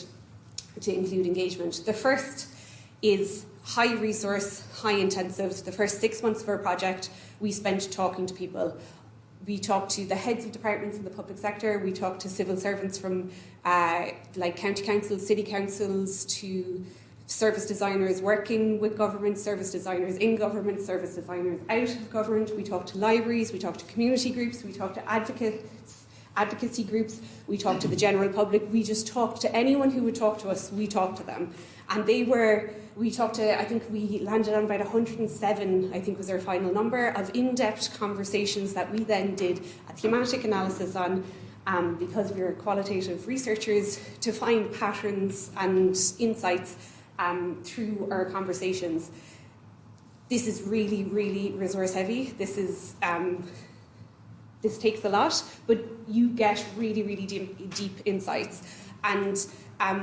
to include engagement. The first is high resource, high intensive. The first 6 months of our project, we spent talking to people. We talked to the heads of departments in the public sector. We talked to civil servants from like county councils, city councils, to service designers working with government, service designers in government, service designers out of government. We talked to libraries, we talked to community groups, we talked to advocacy groups, we talked to the general public. We just talked to anyone who would talk to us, we talked to them. And we talked to, I think we landed on about 107, I think was our final number, of in-depth conversations that we then did a thematic analysis on, because we were qualitative researchers, to find patterns and insights through our conversations. this is really, really resource heavy. This is this takes a lot, but you get really, really deep insights. And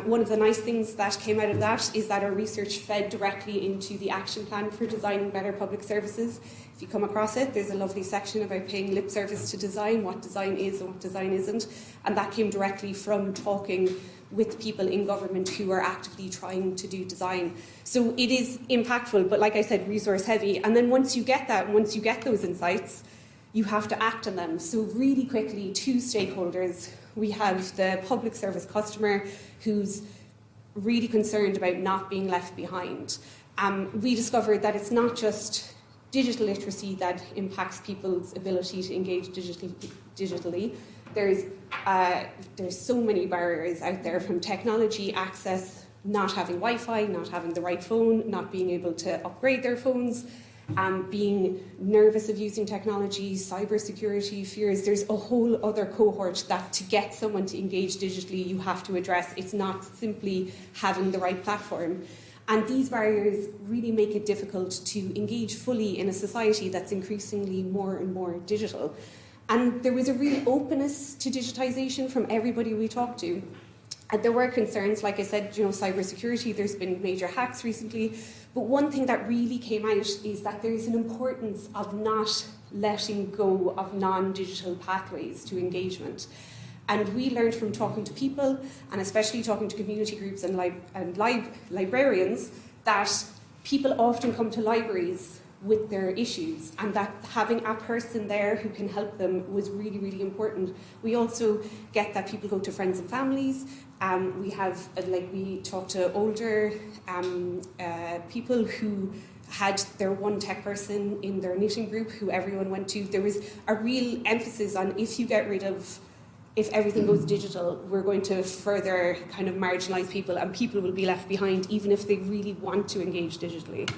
one of the nice things that came out of that is that our research fed directly into the action plan for designing better public services. If you come across it, there's a lovely section about paying lip service to design, what design is and what design isn't. And that came directly from talking with people in government who are actively trying to do design. So it is impactful, but like I said, resource heavy. And then once you get that, once you get those insights, you have to act on them. So really quickly, 2 stakeholders. We have the public service customer who's really concerned about not being left behind. We discovered that it's not just digital literacy that impacts people's ability to engage digitally. There's so many barriers out there, from technology access, not having Wi-Fi, not having the right phone, not being able to upgrade their phones, being nervous of using technology, cybersecurity fears. There's a whole other cohort that to get someone to engage digitally you have to address. It's not simply having the right platform. And these barriers really make it difficult to engage fully in a society that's increasingly more and more digital. And there was a real openness to digitisation from everybody we talked to. And there were concerns, like I said, cybersecurity, there's been major hacks recently. But one thing that really came out is that there is an importance of not letting go of non-digital pathways to engagement. And we learned from talking to people, and especially talking to community groups and librarians, that people often come to libraries with their issues, and that having a person there who can help them was really, really important. We also get that people go to friends and families. We talk to older people who had their one tech person in their knitting group who everyone went to. There was a real emphasis on if everything goes digital, we're going to further kind of marginalise people, and people will be left behind even if they really want to engage digitally.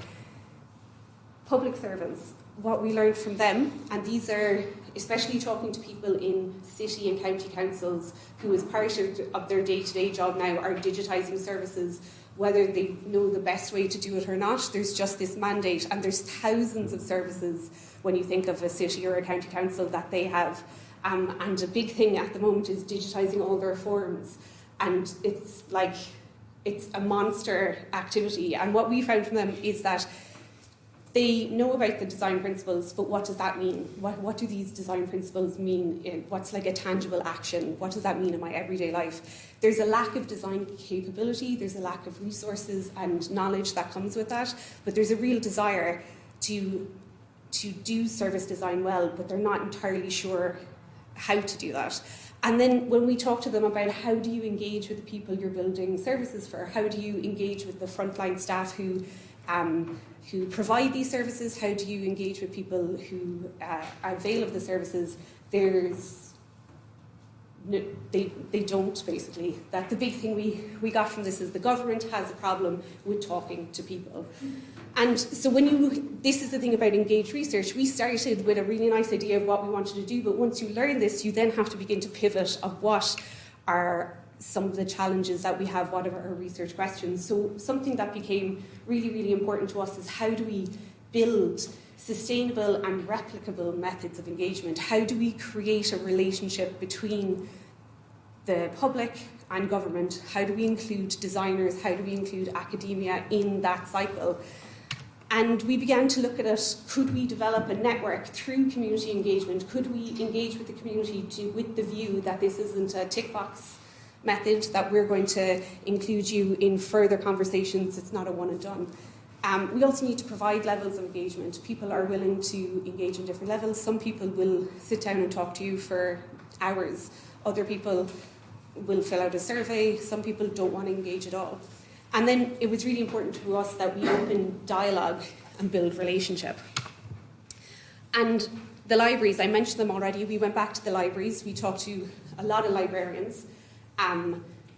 Public servants, what we learned from them, and these are especially talking to people in city and county councils who, as part of their day-to-day job now, are digitising services, whether they know the best way to do it or not. There's just this mandate, and there's thousands of services when you think of a city or a county council that they have. And a big thing at the moment is digitising all their forms, and it's a monster activity. And what we found from them is that they know about the design principles, but what does that mean? What do these design principles mean? What's like a tangible action? What does that mean in my everyday life? There's a lack of design capability, there's a lack of resources and knowledge that comes with that, but there's a real desire to do service design well, but they're not entirely sure how to do that. And then when we talk to them about how do you engage with the people you're building services for, how do you engage with the frontline staff who provide these services, how do you engage with people who avail of the services, they don't, basically. That the big thing we got from this is the government has a problem with talking to people. And so this is the thing about engaged research, we started with a really nice idea of what we wanted to do, but once you learn this, you then have to begin to pivot of what are some of the challenges that we have, what are our research questions. So something that became really, really important to us is how do we build sustainable and replicable methods of engagement? How do we create a relationship between the public and government? How do we include designers? How do we include academia in that cycle? And we began to look at it, could we develop a network through community engagement? Could we engage with the community with the view that this isn't a tick box method, that we're going to include you in further conversations, it's not a one and done. We also need to provide levels of engagement. People are willing to engage in different levels. Some people will sit down and talk to you for hours. Other people will fill out a survey. Some people don't want to engage at all. And then it was really important to us that we open dialogue and build relationship. And the libraries, I mentioned them already. We went back to the libraries. We talked to a lot of librarians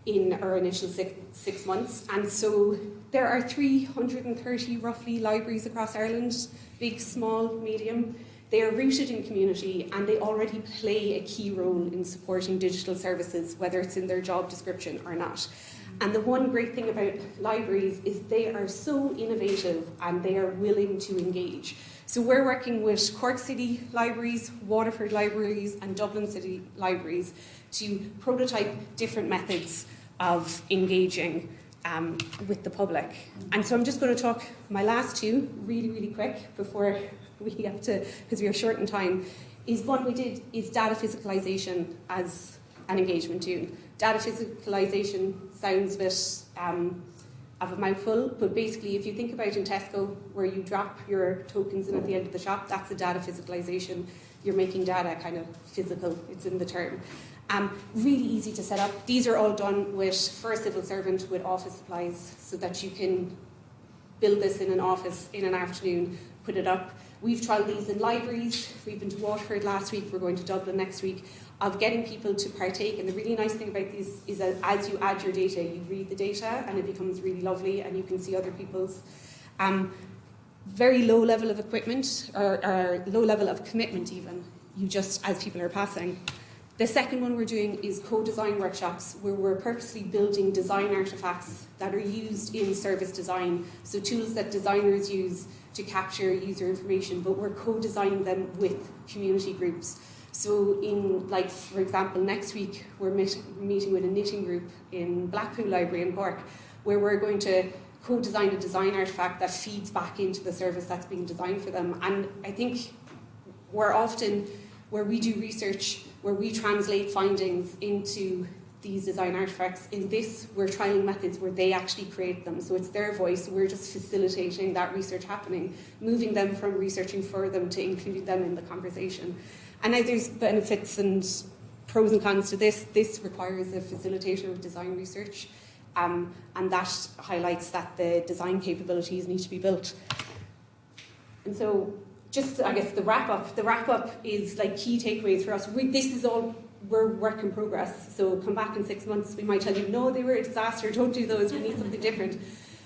in our initial 6 months. And so there are 330 roughly libraries across Ireland, big, small, medium. They are rooted in community and they already play a key role in supporting digital services, whether it's in their job description or not. And the one great thing about libraries is they are so innovative and they are willing to engage. So we're working with Cork City Libraries, Waterford Libraries and Dublin City Libraries to prototype different methods of engaging with the public. And so I'm just going to talk my last two really, really quick before we have to, because we are short in time, is one we did is data physicalization as an engagement tool. Data physicalization sounds a bit of a mouthful, but basically if you think about in Tesco where you drop your tokens in at the end of the shop, that's a data physicalization. You're making data kind of physical, it's in the term. Really easy to set up. These are all done with, for a civil servant, with office supplies so that you can build this in an office in an afternoon, put it up. We've trialled these in libraries. We've been to Waterford last week. We're going to Dublin next week, of getting people to partake. And the really nice thing about these is that as you add your data, you read the data and it becomes really lovely and you can see other people's very low level of equipment or low level of commitment even, you just, as people are passing. The second one we're doing is co-design workshops where we're purposely building design artefacts that are used in service design, so tools that designers use to capture user information, but we're co-designing them with community groups. So in, like, for example, next week we're meeting with a knitting group in Blackrock Library in Cork where we're going to co-design a design artefact that feeds back into the service that's being designed for them. And I think we're often, where we do research, where we translate findings into these design artefacts, in this we're trialling methods where they actually create them, so it's their voice. We're just facilitating that research happening, moving them from researching for them to including them in the conversation. And now there's benefits and pros and cons to this. This requires a facilitator of design research, and that highlights that the design capabilities need to be built. And so just, I guess, the wrap-up is like key takeaways for us. This is all, we're work in progress. So come back in 6 months, we might tell you, no, they were a disaster, don't do those, we need something different.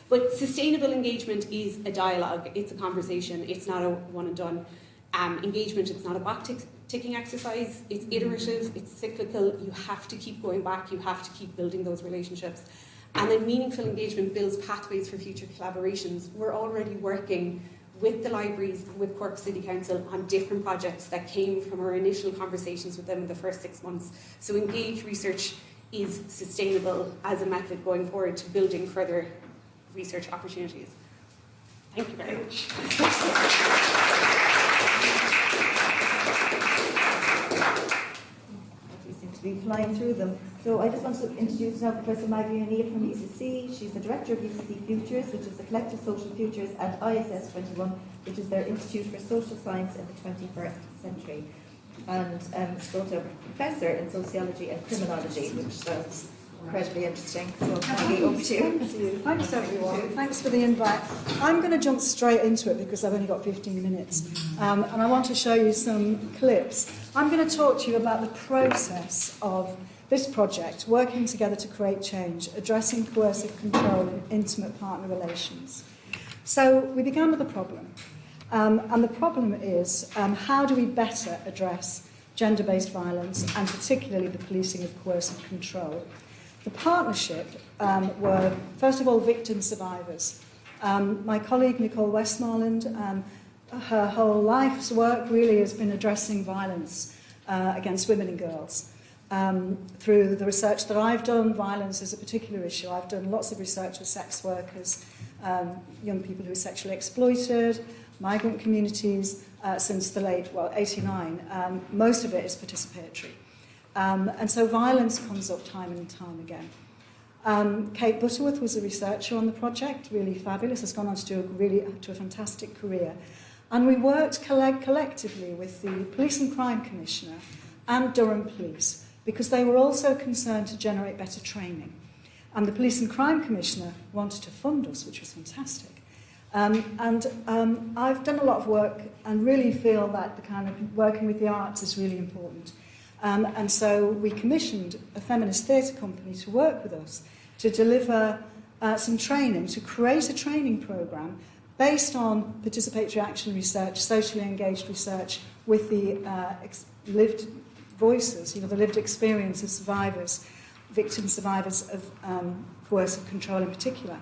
But sustainable engagement is a dialogue, it's a conversation, it's not a one and done. Engagement, it's not a box-ticking exercise, it's iterative, it's cyclical, you have to keep going back, you have to keep building those relationships. And then meaningful engagement builds pathways for future collaborations. We're already working with the libraries, with Cork City Council on different projects that came from our initial conversations with them in the first 6 months. So engaged research is sustainable as a method going forward to building further research opportunities. Thank you very much. We seem to be flying through them. So I just want to introduce now Professor Maggie O'Neill from UCC. She's the Director of UCC Futures, which is the Collective Social Futures, and ISS 21, which is their Institute for Social Science in the 21st Century. And she's also a Professor in Sociology and Criminology, which sounds incredibly interesting. So Maggie, over to you. Thanks everyone. Thanks for the invite. I'm going to jump straight into it because I've only got 15 minutes. And I want to show you some clips. I'm going to talk to you about the process of this project, working together to create change, addressing coercive control in intimate partner relations. So we began with a problem. And the problem is, how do we better address gender-based violence and particularly the policing of coercive control? The partnership were, first of all, victim survivors. My colleague Nicole Westmoreland, her whole life's work really has been addressing violence against women and girls. Through the research that I've done, violence is a particular issue. I've done lots of research with sex workers, young people who are sexually exploited, migrant communities since the late, 89. Most of it is participatory. And so violence comes up time and time again. Kate Butterworth was a researcher on the project, really fabulous, has gone on to do a fantastic career. And we worked collectively with the Police and Crime Commissioner and Durham Police because they were also concerned to generate better training. And the Police and Crime Commissioner wanted to fund us, which was fantastic. I've done a lot of work and really feel that the kind of working with the arts is really important. And so we commissioned a feminist theatre company to work with us to deliver some training, to create a training programme based on participatory action research, socially engaged research with the lived voices, the lived experience of survivors, victim survivors of coercive control in particular.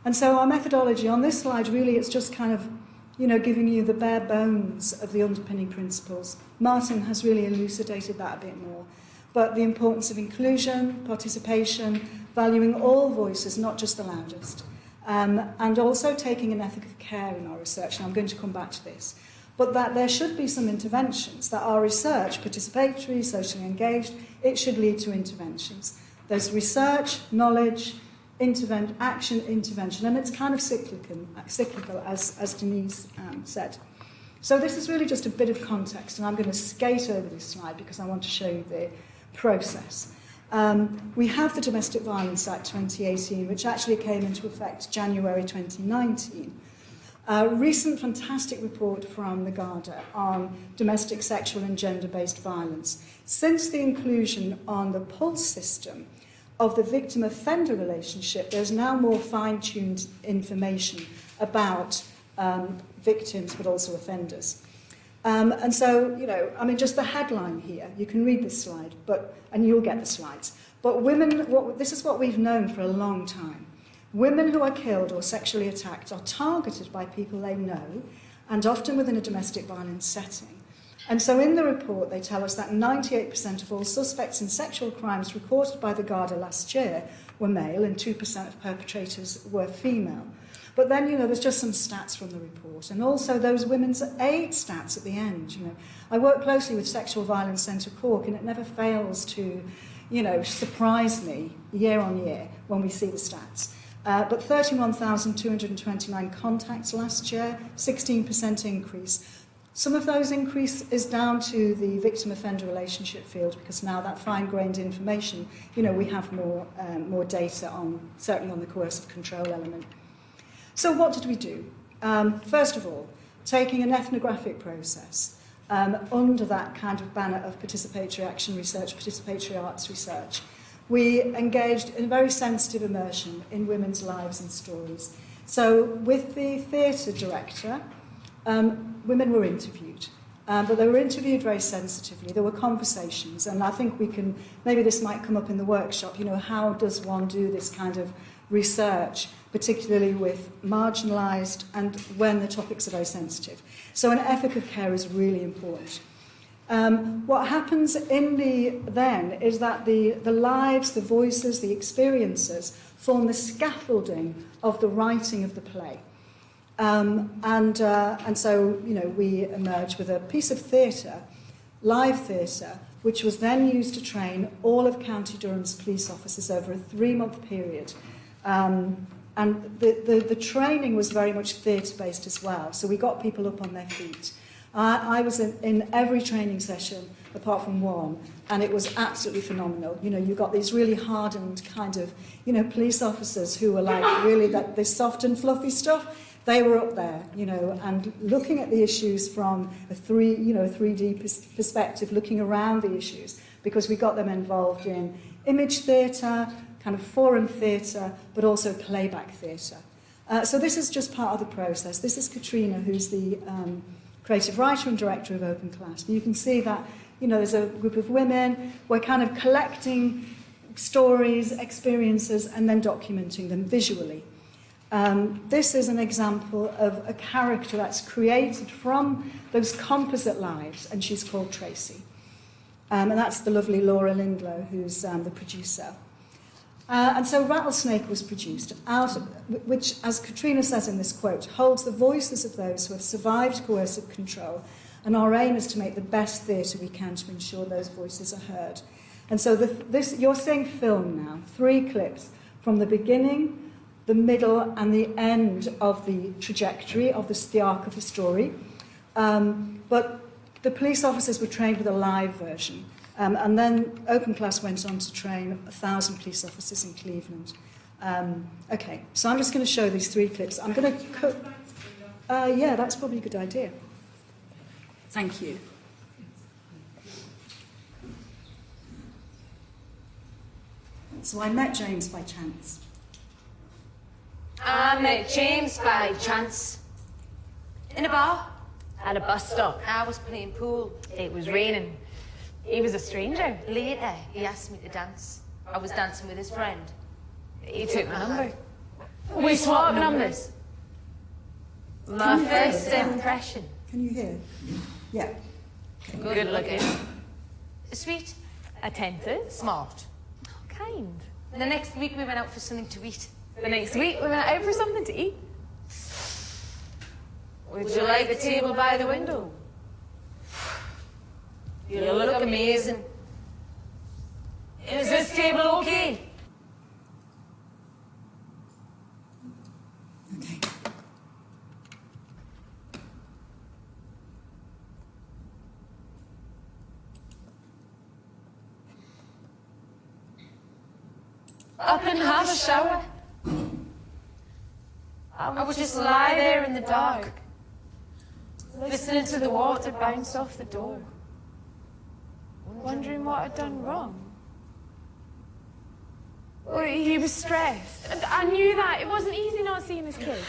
And so our methodology on this slide, really, it's just kind of, giving you the bare bones of the underpinning principles. Martin has really elucidated that a bit more. But the importance of inclusion, participation, valuing all voices, not just the loudest, and also taking an ethic of care in our research, and I'm going to come back to this, but that there should be some interventions, that our research, participatory, socially engaged, it should lead to interventions. There's research, knowledge, action, intervention, and it's kind of cyclical as Denise said. So this is really just a bit of context, and I'm going to skate over this slide because I want to show you the process. We have the Domestic Violence Act 2018, which actually came into effect January 2019. A recent fantastic report from the Garda on domestic sexual and gender-based violence. Since the inclusion on the pulse system of the victim-offender relationship, there's now more fine-tuned information about victims, but also offenders. And so, just the headline here, you can read this slide, and you'll get the slides. But women, this is what we've known for a long time. Women who are killed or sexually attacked are targeted by people they know, and often within a domestic violence setting. And so in the report, they tell us that 98% of all suspects in sexual crimes recorded by the Garda last year were male, and 2% of perpetrators were female. But then, there's just some stats from the report, and also those women's aid stats at the end. I work closely with Sexual Violence Centre Cork, and it never fails to, surprise me year on year when we see the stats. But 31,229 contacts last year, 16% increase. Some of those increase is down to the victim-offender relationship field, because now that fine-grained information, we have more data certainly on the coercive control element. So what did we do? First of all, taking an ethnographic process under that kind of banner of participatory action research, participatory arts research, we engaged in a very sensitive immersion in women's lives and stories. So with the theatre director, women were interviewed, but they were interviewed very sensitively. There were conversations, and I think maybe this might come up in the workshop, how does one do this kind of research, particularly with marginalised and when the topics are very sensitive. So an ethic of care is really important. What happens then is that the lives, the voices, the experiences form the scaffolding of the writing of the play. And so, we emerge with a piece of theatre, live theatre, which was then used to train all of County Durham's police officers over a 3-month period. And the training was very much theatre-based as well, so we got people up on their feet. I was in every training session, apart from one, and it was absolutely phenomenal. You got these really hardened kind of, police officers who were like really this soft and fluffy stuff. They were up there, and looking at the issues from a 3D perspective, looking around the issues, because we got them involved in image theatre, kind of forum theatre, but also playback theatre. So this is just part of the process. This is Katrina, who's the creative writer and director of Open Class. But you can see that, there's a group of women. We're kind of collecting stories, experiences, and then documenting them visually. This is an example of a character that's created from those composite lives, and she's called Tracy. And that's the lovely Laura Lindlow, who's the producer. And so Rattlesnake was produced, which, as Katrina says in this quote, holds the voices of those who have survived coercive control, and our aim is to make the best theatre we can to ensure those voices are heard. And so you're seeing film now, 3 clips from the beginning, the middle, and the end of the trajectory of the arc of the story. But the police officers were trained with a live version. And then Open Class went on to train 1,000 police officers in Cleveland. Okay, so I'm just going to show these 3 clips. I'm going to... yeah, that's probably a good idea. Thank you. So I met James by chance. I met James by chance in a bar At a bus stop. I was playing pool. It was raining. He was a stranger. Later, he asked me to dance. I was dancing with his friend. He took my number. We swapped numbers. My first impression. Can you hear? Yeah. Good looking. Sweet. Attentive. Smart. Kind. The next week we went out for something to eat. The next week we went out for something to eat. Would you like a table by the window? You look amazing. Is this table okay? Okay. Up and have a shower. I would just lie there in the dark, listening to the water bounce off the door, Wondering what I'd done wrong. Well, he was stressed. And I knew that. It wasn't easy not seeing his kids.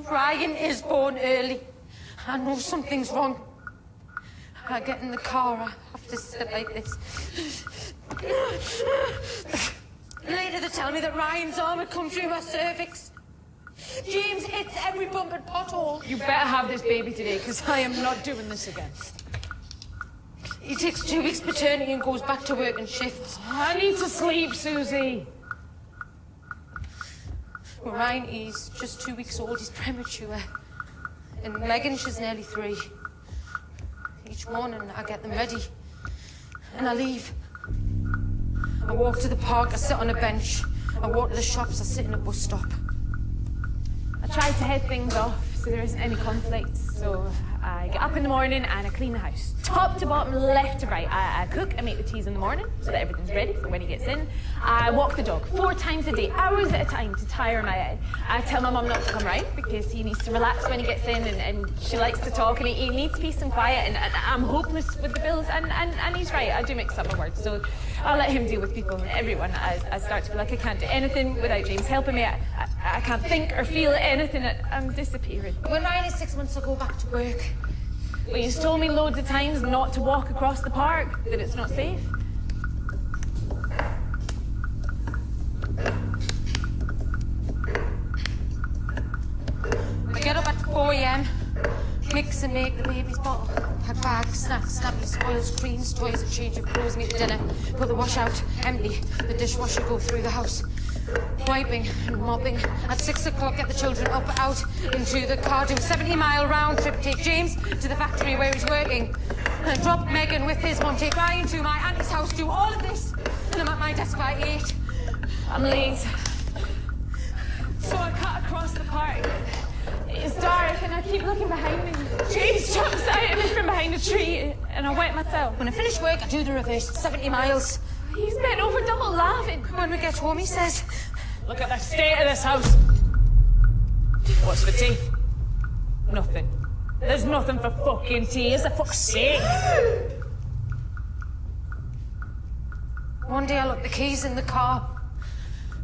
Ryan is born early. I know something's wrong. I get in the car, I have to sit like this. Later they tell me that Ryan's arm had come through my cervix. James hits every bump and pothole. You better have this baby today, because I am not doing this again. He takes 2 weeks paternity and goes back to work in shifts. I need to sleep, Susie. Well, Ryan, he's just 2 weeks old, he's premature. And Megan, she's nearly 3. Each morning I get them ready and I leave. I walk to the park, I sit on a bench. I walk to the shops, I sit in a bus stop. I tried to head things off so there isn't any conflict. So I get up in the morning and I clean the house. Top to bottom, left to right. I cook, I make the teas in the morning so that everything's ready for when he gets in. I walk the dog 4 times a day, hours at a time to tire him out. I tell my mum not to come round because he needs to relax when he gets in and she likes to talk and he needs peace and quiet and I'm hopeless with the bills and he's right, I do mix up my words. So I'll let him deal with people and everyone. I start to feel like I can't do anything without James helping me. I can't think or feel anything. I'm disappearing. When Ryan is 6 months, I go back to work. Well, he's told me loads of times not to walk across the park, that it's not safe. I get up at 4 a.m, mix and make the baby's bottle. Pack bags, snacks, nappies, oils, creams, toys, a change of clothes, meet for dinner. Put the wash out, empty. The dishwasher, go through the house. Wiping and mopping. At 6 o'clock, get the children up, out, into the car, do a 70-mile round trip, take James to the factory where he's working, and drop Megan with his mum, take Ryan to my auntie's house, do all of this, and I'm at my desk by 8. I'm late. So I cut across the park. It's dark and I keep looking behind me. James jumps out at me from behind a tree and I wet myself. When I finish work, I do the reverse, 70 miles. He's bent over double laughing. When we get home, he says, "Look at the state of this house." What's for tea? Nothing. There's nothing for fucking tea, is there, fuck's sake? One day I look the keys in the car.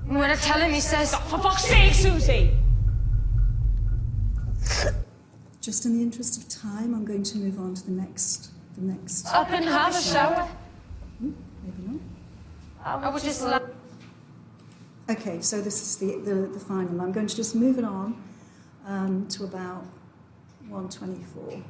And when I tell him, he says, "For fuck's sake, Susie!" Just in the interest of time, I'm going to move on to the next. Up and have a shower. Maybe not. I was just like... Okay, so this is the final. I'm going to just move it on to about 1:24.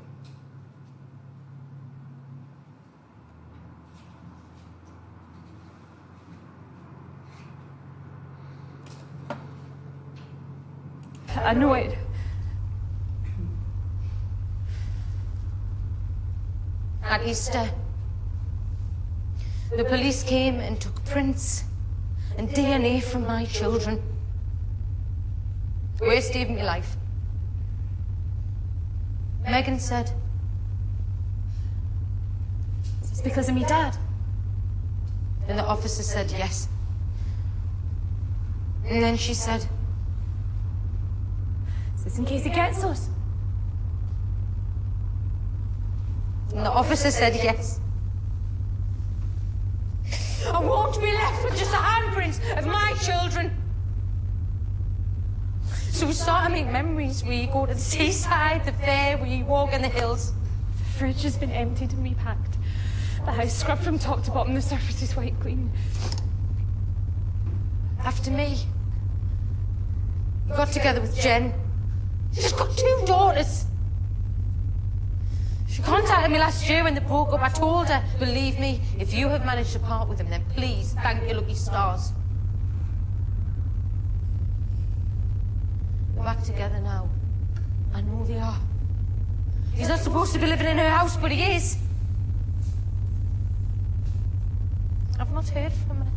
I know it. At Easter, the police came and took prints and DNA from my children. Worst day of my life. Megan said, "It's because of me dad." And the officer said yes. And then she said, "Is this in case he gets us?" and the officer said yes. I won't be left with just the handprints of my children. So we start to make memories. We go to the seaside, the fair, we walk in the hills. fridge has been emptied and repacked. The house scrubbed from top to bottom, the surface is white clean. After me. You got together with Jen. She's got 2 daughters. She contacted me last year when they broke up. I told her, believe me, if you have managed to part with him, then please thank your lucky stars. They're back together now. I know they are. He's not supposed to be living in her house, but he is. I've not heard from her.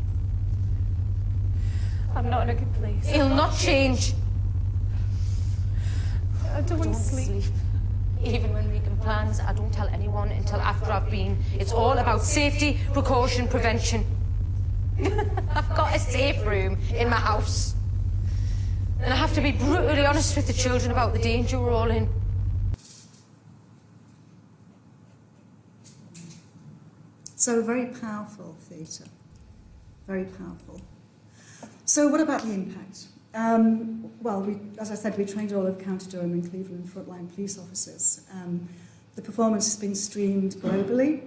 I'm not in a good place. He'll not change. I don't want to sleep. Even when making plans, I don't tell anyone until after I've been. It's all about safety, precaution, prevention. I've got a safe room in my house. And I have to be brutally honest with the children about the danger we're all in. So very powerful theatre, very powerful. So what about the impact? Well, as I said, we trained all of County Durham and Cleveland frontline police officers. The performance has been streamed globally.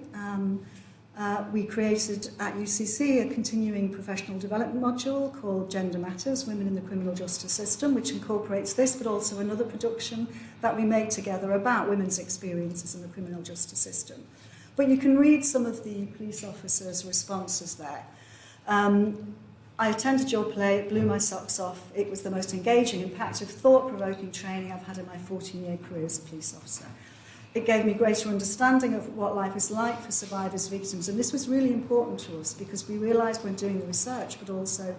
We created at UCC a continuing professional development module called Gender Matters, Women in the Criminal Justice System, which incorporates this, but also another production that we made together about women's experiences in the criminal justice system. But you can read some of the police officers' responses there. I attended your play, it blew my socks off. It was the most engaging, impactful, thought-provoking training I've had in my 14-year career as a police officer. It gave me greater understanding of what life is like for survivors, victims, and this was really important to us because we realised when doing the research, but also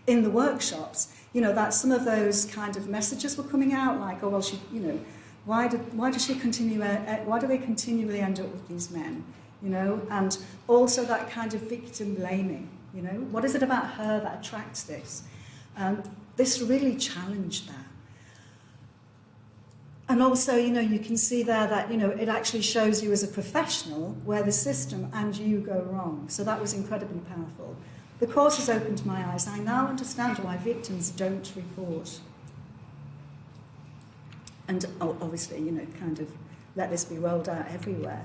in the workshops, you know, that some of those kind of messages were coming out, like, oh, well, she, you know, why do they continually end up with these men, you know, and also that kind of victim blaming, you know, what is it about her that attracts this? This really challenged that. And also, you know, you can see there that, you know, it actually shows you as a professional where the system and you go wrong. So that was incredibly powerful. The course has opened my eyes. I now understand why victims don't report. And obviously, you know, kind of let this be rolled out everywhere.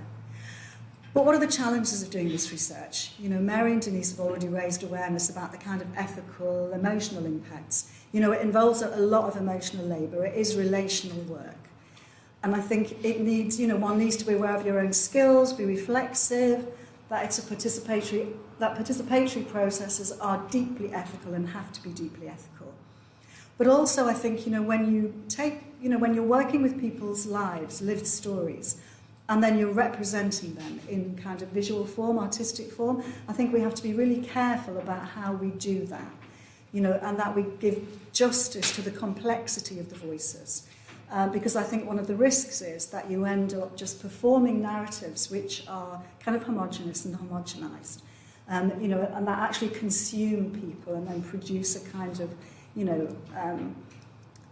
But what are the challenges of doing this research? You know, Mary and Denise have already raised awareness about the kind of ethical, emotional impacts. You know, it involves a lot of emotional labour. It is relational work. And I think it needs, you know, one needs to be aware of your own skills, be reflexive, that it's a participatory processes are deeply ethical and have to be deeply ethical. But also I think, you know, when you're working with people's lives, lived stories, and then you're representing them in kind of visual form, artistic form, I think we have to be really careful about how we do that, you know, and that we give justice to the complexity of the voices. Because I think one of the risks is that you end up just performing narratives which are kind of homogenous and homogenized, you know, and that actually consume people and then produce a kind of, you know,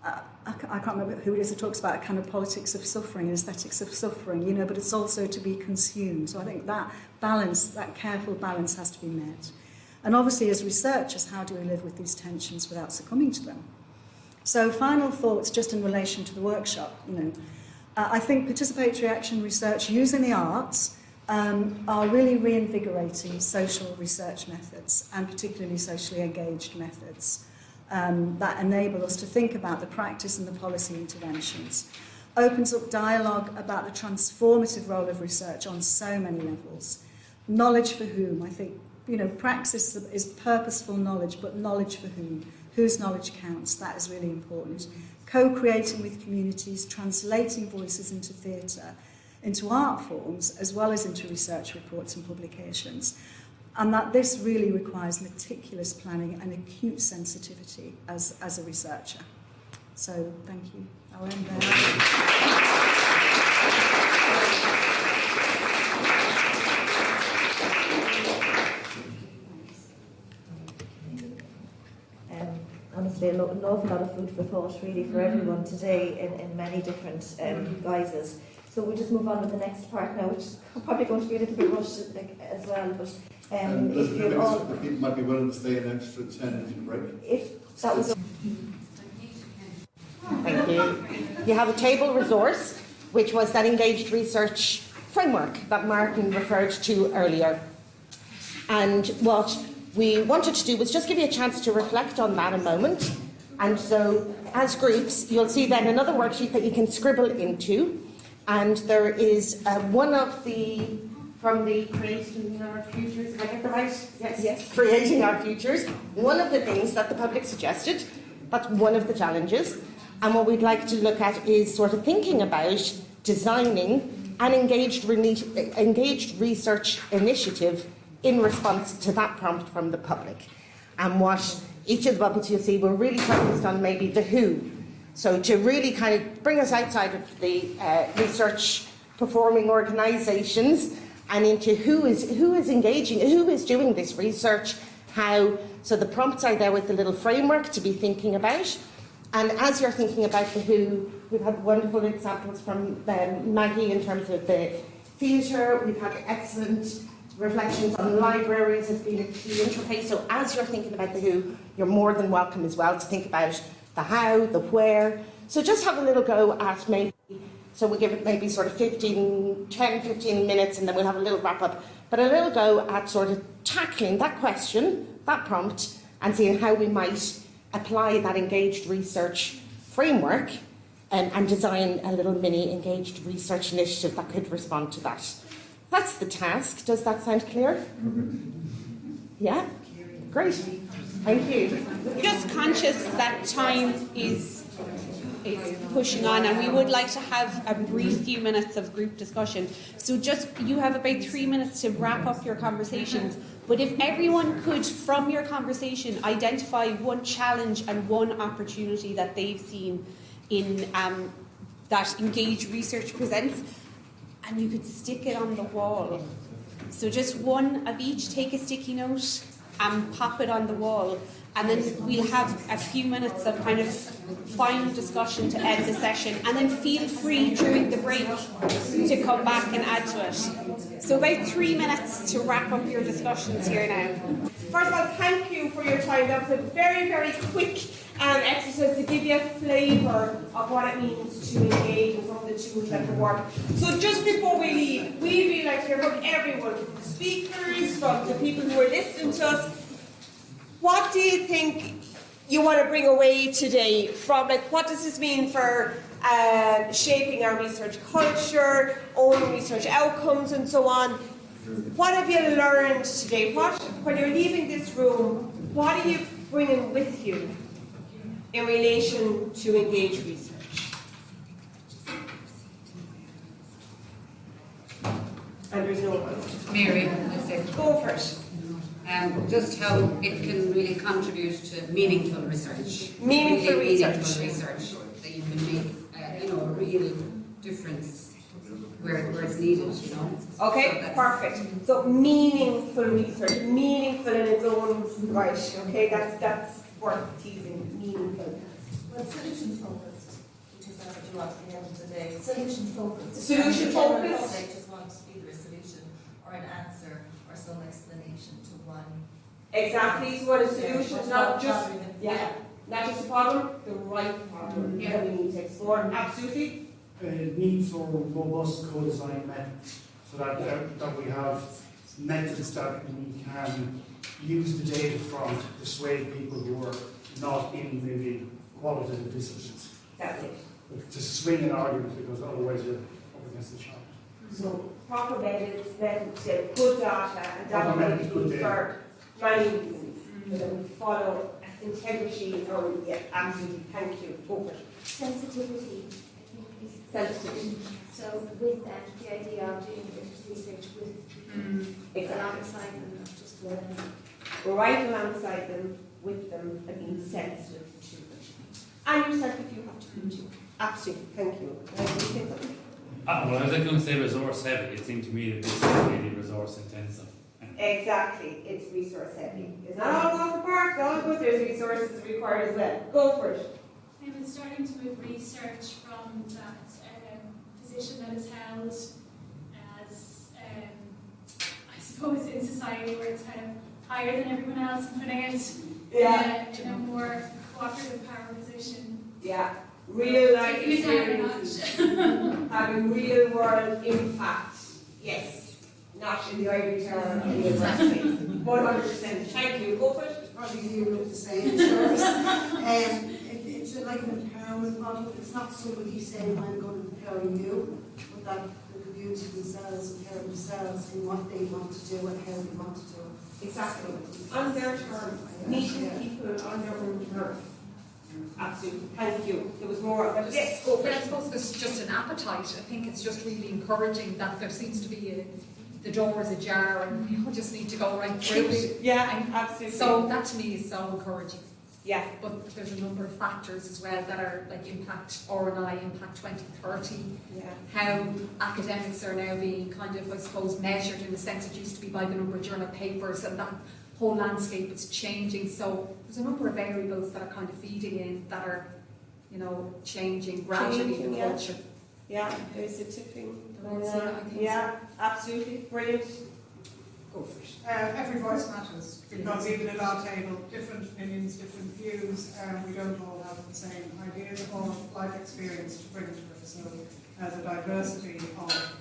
I can't remember who it is that talks about a kind of politics of suffering, aesthetics of suffering, you know, but it's also to be consumed. So I think that balance, that careful balance has to be met. And obviously as researchers, how do we live with these tensions without succumbing to them? So final thoughts just in relation to the workshop, you know. I think participatory action research using the arts are really reinvigorating social research methods and particularly socially engaged methods that enable us to think about the practice and the policy interventions. Opens up dialogue about the transformative role of research on so many levels. Knowledge for whom, I think, you know, praxis is purposeful knowledge, but knowledge for whom? Whose knowledge counts, that is really important. Co-creating with communities, translating voices into theatre, into art forms, as well as into research reports and publications. And that this really requires meticulous planning and acute sensitivity as a researcher. So, thank you. I'll end there. Honestly, an awful lot of food for thought, really, for everyone today in many different guises. So we'll just move on with the next part now, which is probably going to be a little bit rushed as well. But if you all, people might be willing to stay an extra 10 minute break. If that was. Thank you. You have a table resource, which was that engaged research framework that Martin referred to earlier. And what we wanted to do was just give you a chance to reflect on that a moment. And so, as groups, you'll see then another worksheet that you can scribble into. And there is one of the, from the Creating Our Futures, did I get the right? Yes. Creating Our Futures. One of the things that the public suggested, that's one of the challenges. And what we'd like to look at is sort of thinking about designing an engaged research initiative in response to that prompt from the public. And what each of the bubbles you'll see were really focused on maybe the who. So to really kind of bring us outside of the research performing organisations and into who is engaging, who is doing this research, how. So the prompts are there with the little framework to be thinking about. And as you're thinking about the who, we've had wonderful examples from Maggie in terms of the theatre. We've had excellent reflections on libraries as being a key interface. So as you're thinking about the who, you're more than welcome as well to think about the how, the where. So just have a little go at maybe, so we'll give it maybe sort of 10, 15 minutes, and then we'll have a little wrap up. But a little go at sort of tackling that question, that prompt, and seeing how we might apply that engaged research framework and design a little mini engaged research initiative that could respond to that. That's the task. Does that sound clear? Yeah? Great. Thank you. Just conscious that time is pushing on, and we would like to have a brief few minutes of group discussion. So just, you have about 3 minutes to wrap up your conversations. But if everyone could, from your conversation, identify one challenge and one opportunity that they've seen in that engaged research presents, and you could stick it on the wall. So just one of each, take a sticky note and pop it on the wall. And then we'll have a few minutes of kind of final discussion to end the session. And then feel free during the break to come back and add to it. So about 3 minutes to wrap up your discussions here now. First of all, thank you for your time. That was a very, very quick exercise to give you a flavour of what it means to engage in some of the tools that can work. So just before we leave, we'd really like to hear from everyone, from the speakers, from the people who are listening to us. What do you think you want to bring away today from it? What does this mean for shaping our research culture, own research outcomes, and so on? What have you learned today? When you're leaving this room, what are you bringing with you in relation to engaged research? And there's no one. Mary, go for it. Just how it can really contribute to meaningful research. Meaningful research. Meaningful research that you can make, a real difference where it's needed, you know. Okay, so perfect. So meaningful research, meaningful in its own right. Okay, that's worth teasing. Meaningful. Well, solution focused, because that's what you want at the end of the day. Solution focused. Solution focused. They just want either a solution or an answer or some explanation to one. Exactly. So what a solution is not just not just a problem, the right problem that we need to explore. Absolutely. Need for robust co-design methods, so that we have methods that we can use the data from to persuade people who are not in maybe qualitative decisions. That's it. To swing an argument, because otherwise you're up against the challenge. So proper methods, good data, and data will be used for many reasons. We follow integrity. Absolutely. Thank you. Over. Sensitivity. Sensitivity. So with that, the idea of doing research with alongside them, not just with them. Right alongside them, with them, and being sensitive to them. And yourself if you have to be too. Absolutely. Thank you. Well, I was going to say resource heavy. It seemed to me that this is really resource intensive. Exactly. It's resource heavy. It's not all going to park, it's all good. There's resources required as well. Go for it. I've been starting to move research from that position that is held as, I suppose, in society where it's kind of higher than everyone else and putting it in a more cooperative power position. Yeah. Real life experiences. Having real world impact Yes, not in the ivory tower of the university. 100%. Thank you. Go for it. Probably you look the same, sure. It's like an empowerment model. It's not somebody saying, I'm going to empower you, but that the community themselves empower themselves in what they want to do and how they want to do it. Exactly. On their terms. Meeting people on their own terms. Absolutely. Thank you. There was more. Yes, go for But I it. suppose there's just an appetite. I think it's just really encouraging that there seems to be the door is ajar and people just need to go right through it. Yeah, absolutely. So that to me is so encouraging. Yeah. But there's a number of factors as well that are like impact R&I, impact 2030. Yeah. How academics are now being kind of, I suppose, measured in the sense it used to be by the number of journal papers, and that whole landscape is changing. So there's a number of variables that are kind of feeding in that are, you know, changing gradually the Yeah. culture. Yeah, there's a tipping. I think Yeah, absolutely. Brilliant. Go for it. Every voice matters, because even at our table, different opinions, different views, we don't all have the same ideas or life experience to bring to it. So the diversity of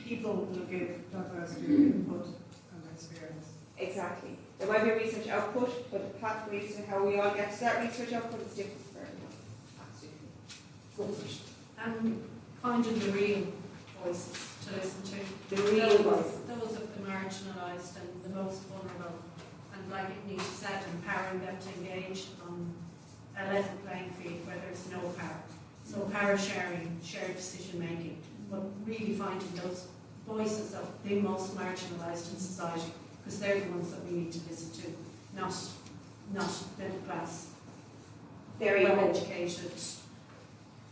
people will give diversity of input and experience. Exactly. There might be research output, but the pathways to how we all get to that research output is different for everyone. Absolutely. Go for it. Finding the real voices to listen to. The real voices. Those of the marginalised and the most vulnerable. And like Nisha said, empowering them to engage on a level playing field where there's no power. So power sharing, shared decision making, but really finding those voices of the most marginalised in society, because they're the ones that we need to listen to, not middle class, Very well well educated,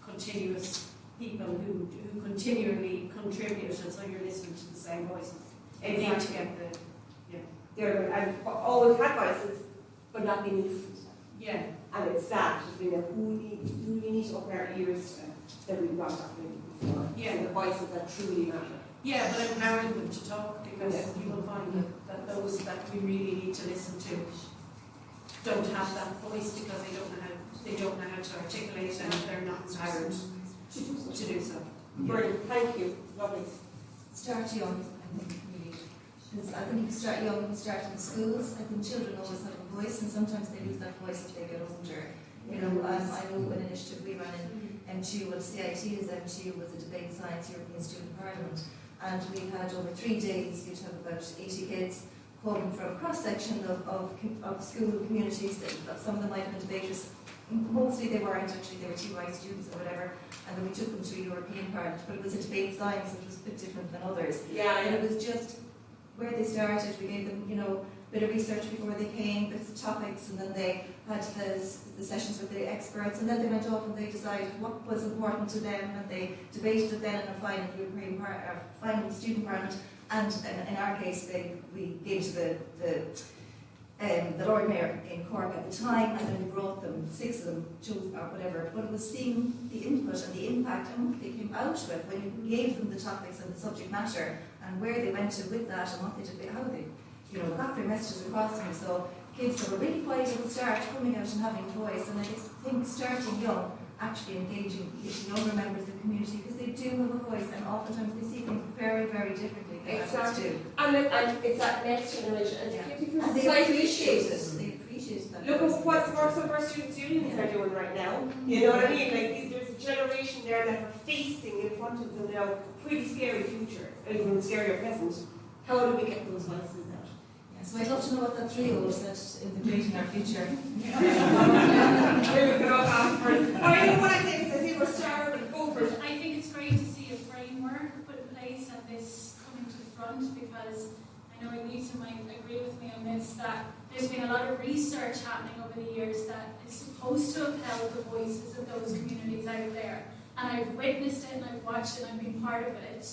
continuous people who continually contribute, and so you're listening to the same voices. You need to get the, They're and always had voices, but not being listened to. yeah. And it's that, who we need to open our ears to that we've got happening before. Yeah. So the voices that truly matter. Yeah, but empowering them to talk, because you will find that those that we really need to listen to don't have that voice because they don't know how to articulate, and they're not empowered to do so. Brilliant. Thank you. Lovely. Start young, I think, really. Because I think you start young and start in schools. I think children always have a voice, and sometimes they lose that voice if they get older. You know, I know an initiative we ran in MTU, well, CIT is MTU, was a debate science European Student Parliament. And we had over 3 days, you'd have about 80 kids come from a cross-section of school communities. Some of them might have been debaters. Mostly they weren't actually, they were TY students or whatever. And then we took them to a European Parliament, but it was a debate science, which was a bit different than others. Yeah. And it was just where they started. We gave them, you know, a bit of research before they came, bits of topics, and then they had the sessions with the experts, and then they went off and they decided what was important to them, and they debated it then in a final European final student parliament. And in our case, we gave to the Lord Mayor in Cork at the time, and then we brought them, 6 of them, chose or whatever. But it was seeing the input and the impact and what they came out with when you gave them the topics and the subject matter, and where they went to with that, and what they did, how they, you know, got their messages across to me. So kids that were really quiet at the start, coming out and having a voice, and I just think starting young, actually engaging younger members of the community, because they do have a voice, and oftentimes they see things very, very differently than others do. And it's that next generation. And And they appreciate it. They appreciate that. Look at what some of our students' unions are doing right now. You know what I mean? Like there's a generation there that are facing in front of them now pretty scary future, even scarier present. How do we get those voices out? Yeah, so I'd love to know what that 3-year-old said in the creating our future. Maybe we can all ask first. I know what I think, as you were starving, go for it. I think it's great to see a framework put in place and this coming to the front, because I know Anita might agree with me on this, that there's been a lot of research happening over the years that is supposed to have held the voices of those communities out there. And I've witnessed it and I've watched it and I've been part of it.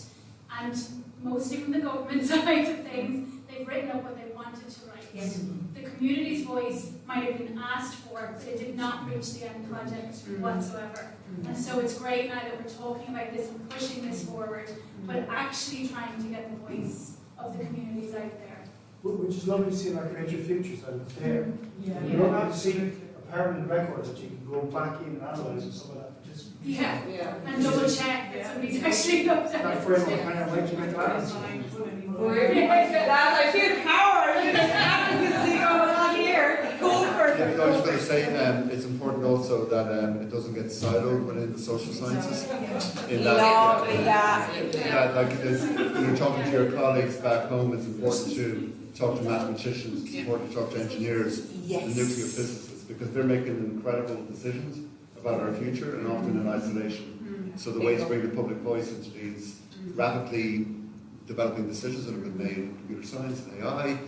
And mostly from the government side of things, they've written up what they wanted to write. Yes. The community's voice might have been asked for, but it did not reach the end project whatsoever. And so it's great now that we're talking about this and pushing this forward, but actually trying to get the voice of the communities out there. Which is lovely to see, like Create Your Futures, and it's there. Yeah. You don't have to see a permanent record that you can go back in and analyse and some of that. Yeah, and double check that somebody's actually looked at That it. framework kind of like to make that. That's I feel power, I feel advocacy going on here. Go for it. Yeah, I was going to say it's important also that it doesn't get siloed within the social sciences. In that, like when you're talking to your colleagues back home, it's important to talk to mathematicians, it's important to talk to engineers, and nuclear physicists, because they're making incredible decisions about our future and often in isolation. So the way to bring the public voice into these rapidly developing decisions that have been made in computer science and AI,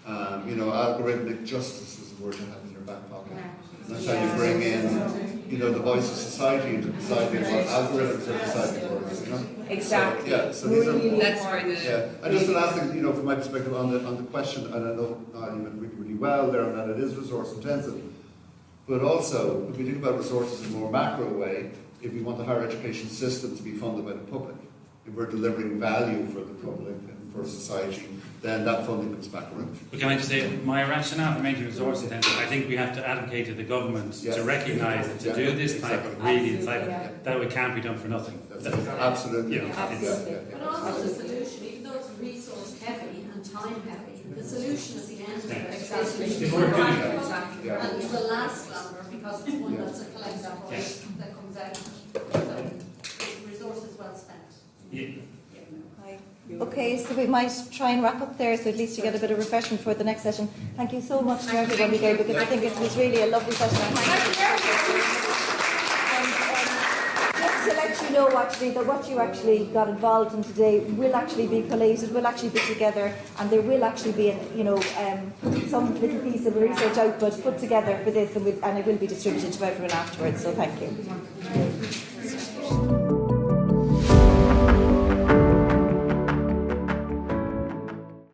algorithmic justice is a word to have in your back pocket. And that's how you bring in, the voice of society into deciding what algorithms are deciding for us, Exactly. So these are, That's where the... yeah. And just the last thing, from my perspective on the question, and I know you went really, really well there, and that it is resource intensive, but also, if we think about resources in a more macro way, if we want the higher education system to be funded by the public, if we're delivering value for the public and for society, then that funding comes back around. But can I just say, my rationale for making resource intensive, I think we have to advocate to the government to recognise that to do this type of really insightful, that it can't be done for nothing. Absolutely. But also the solution, even though it's resource heavy and time heavy, the solution at the end of it is Exactly. and it will last longer because it's one that's a collective voice that comes out. So the resource is well spent. Okay, so we might try and wrap up there, so at least you get a bit of refreshment for the next session. Thank you so much to everybody there, because I think it was really a lovely session. Just to let you know, actually, that what you actually got involved in today will actually be collated, will actually be together, and there will actually be, some little piece of research output put together for this, and it will be distributed to everyone afterwards. So thank you.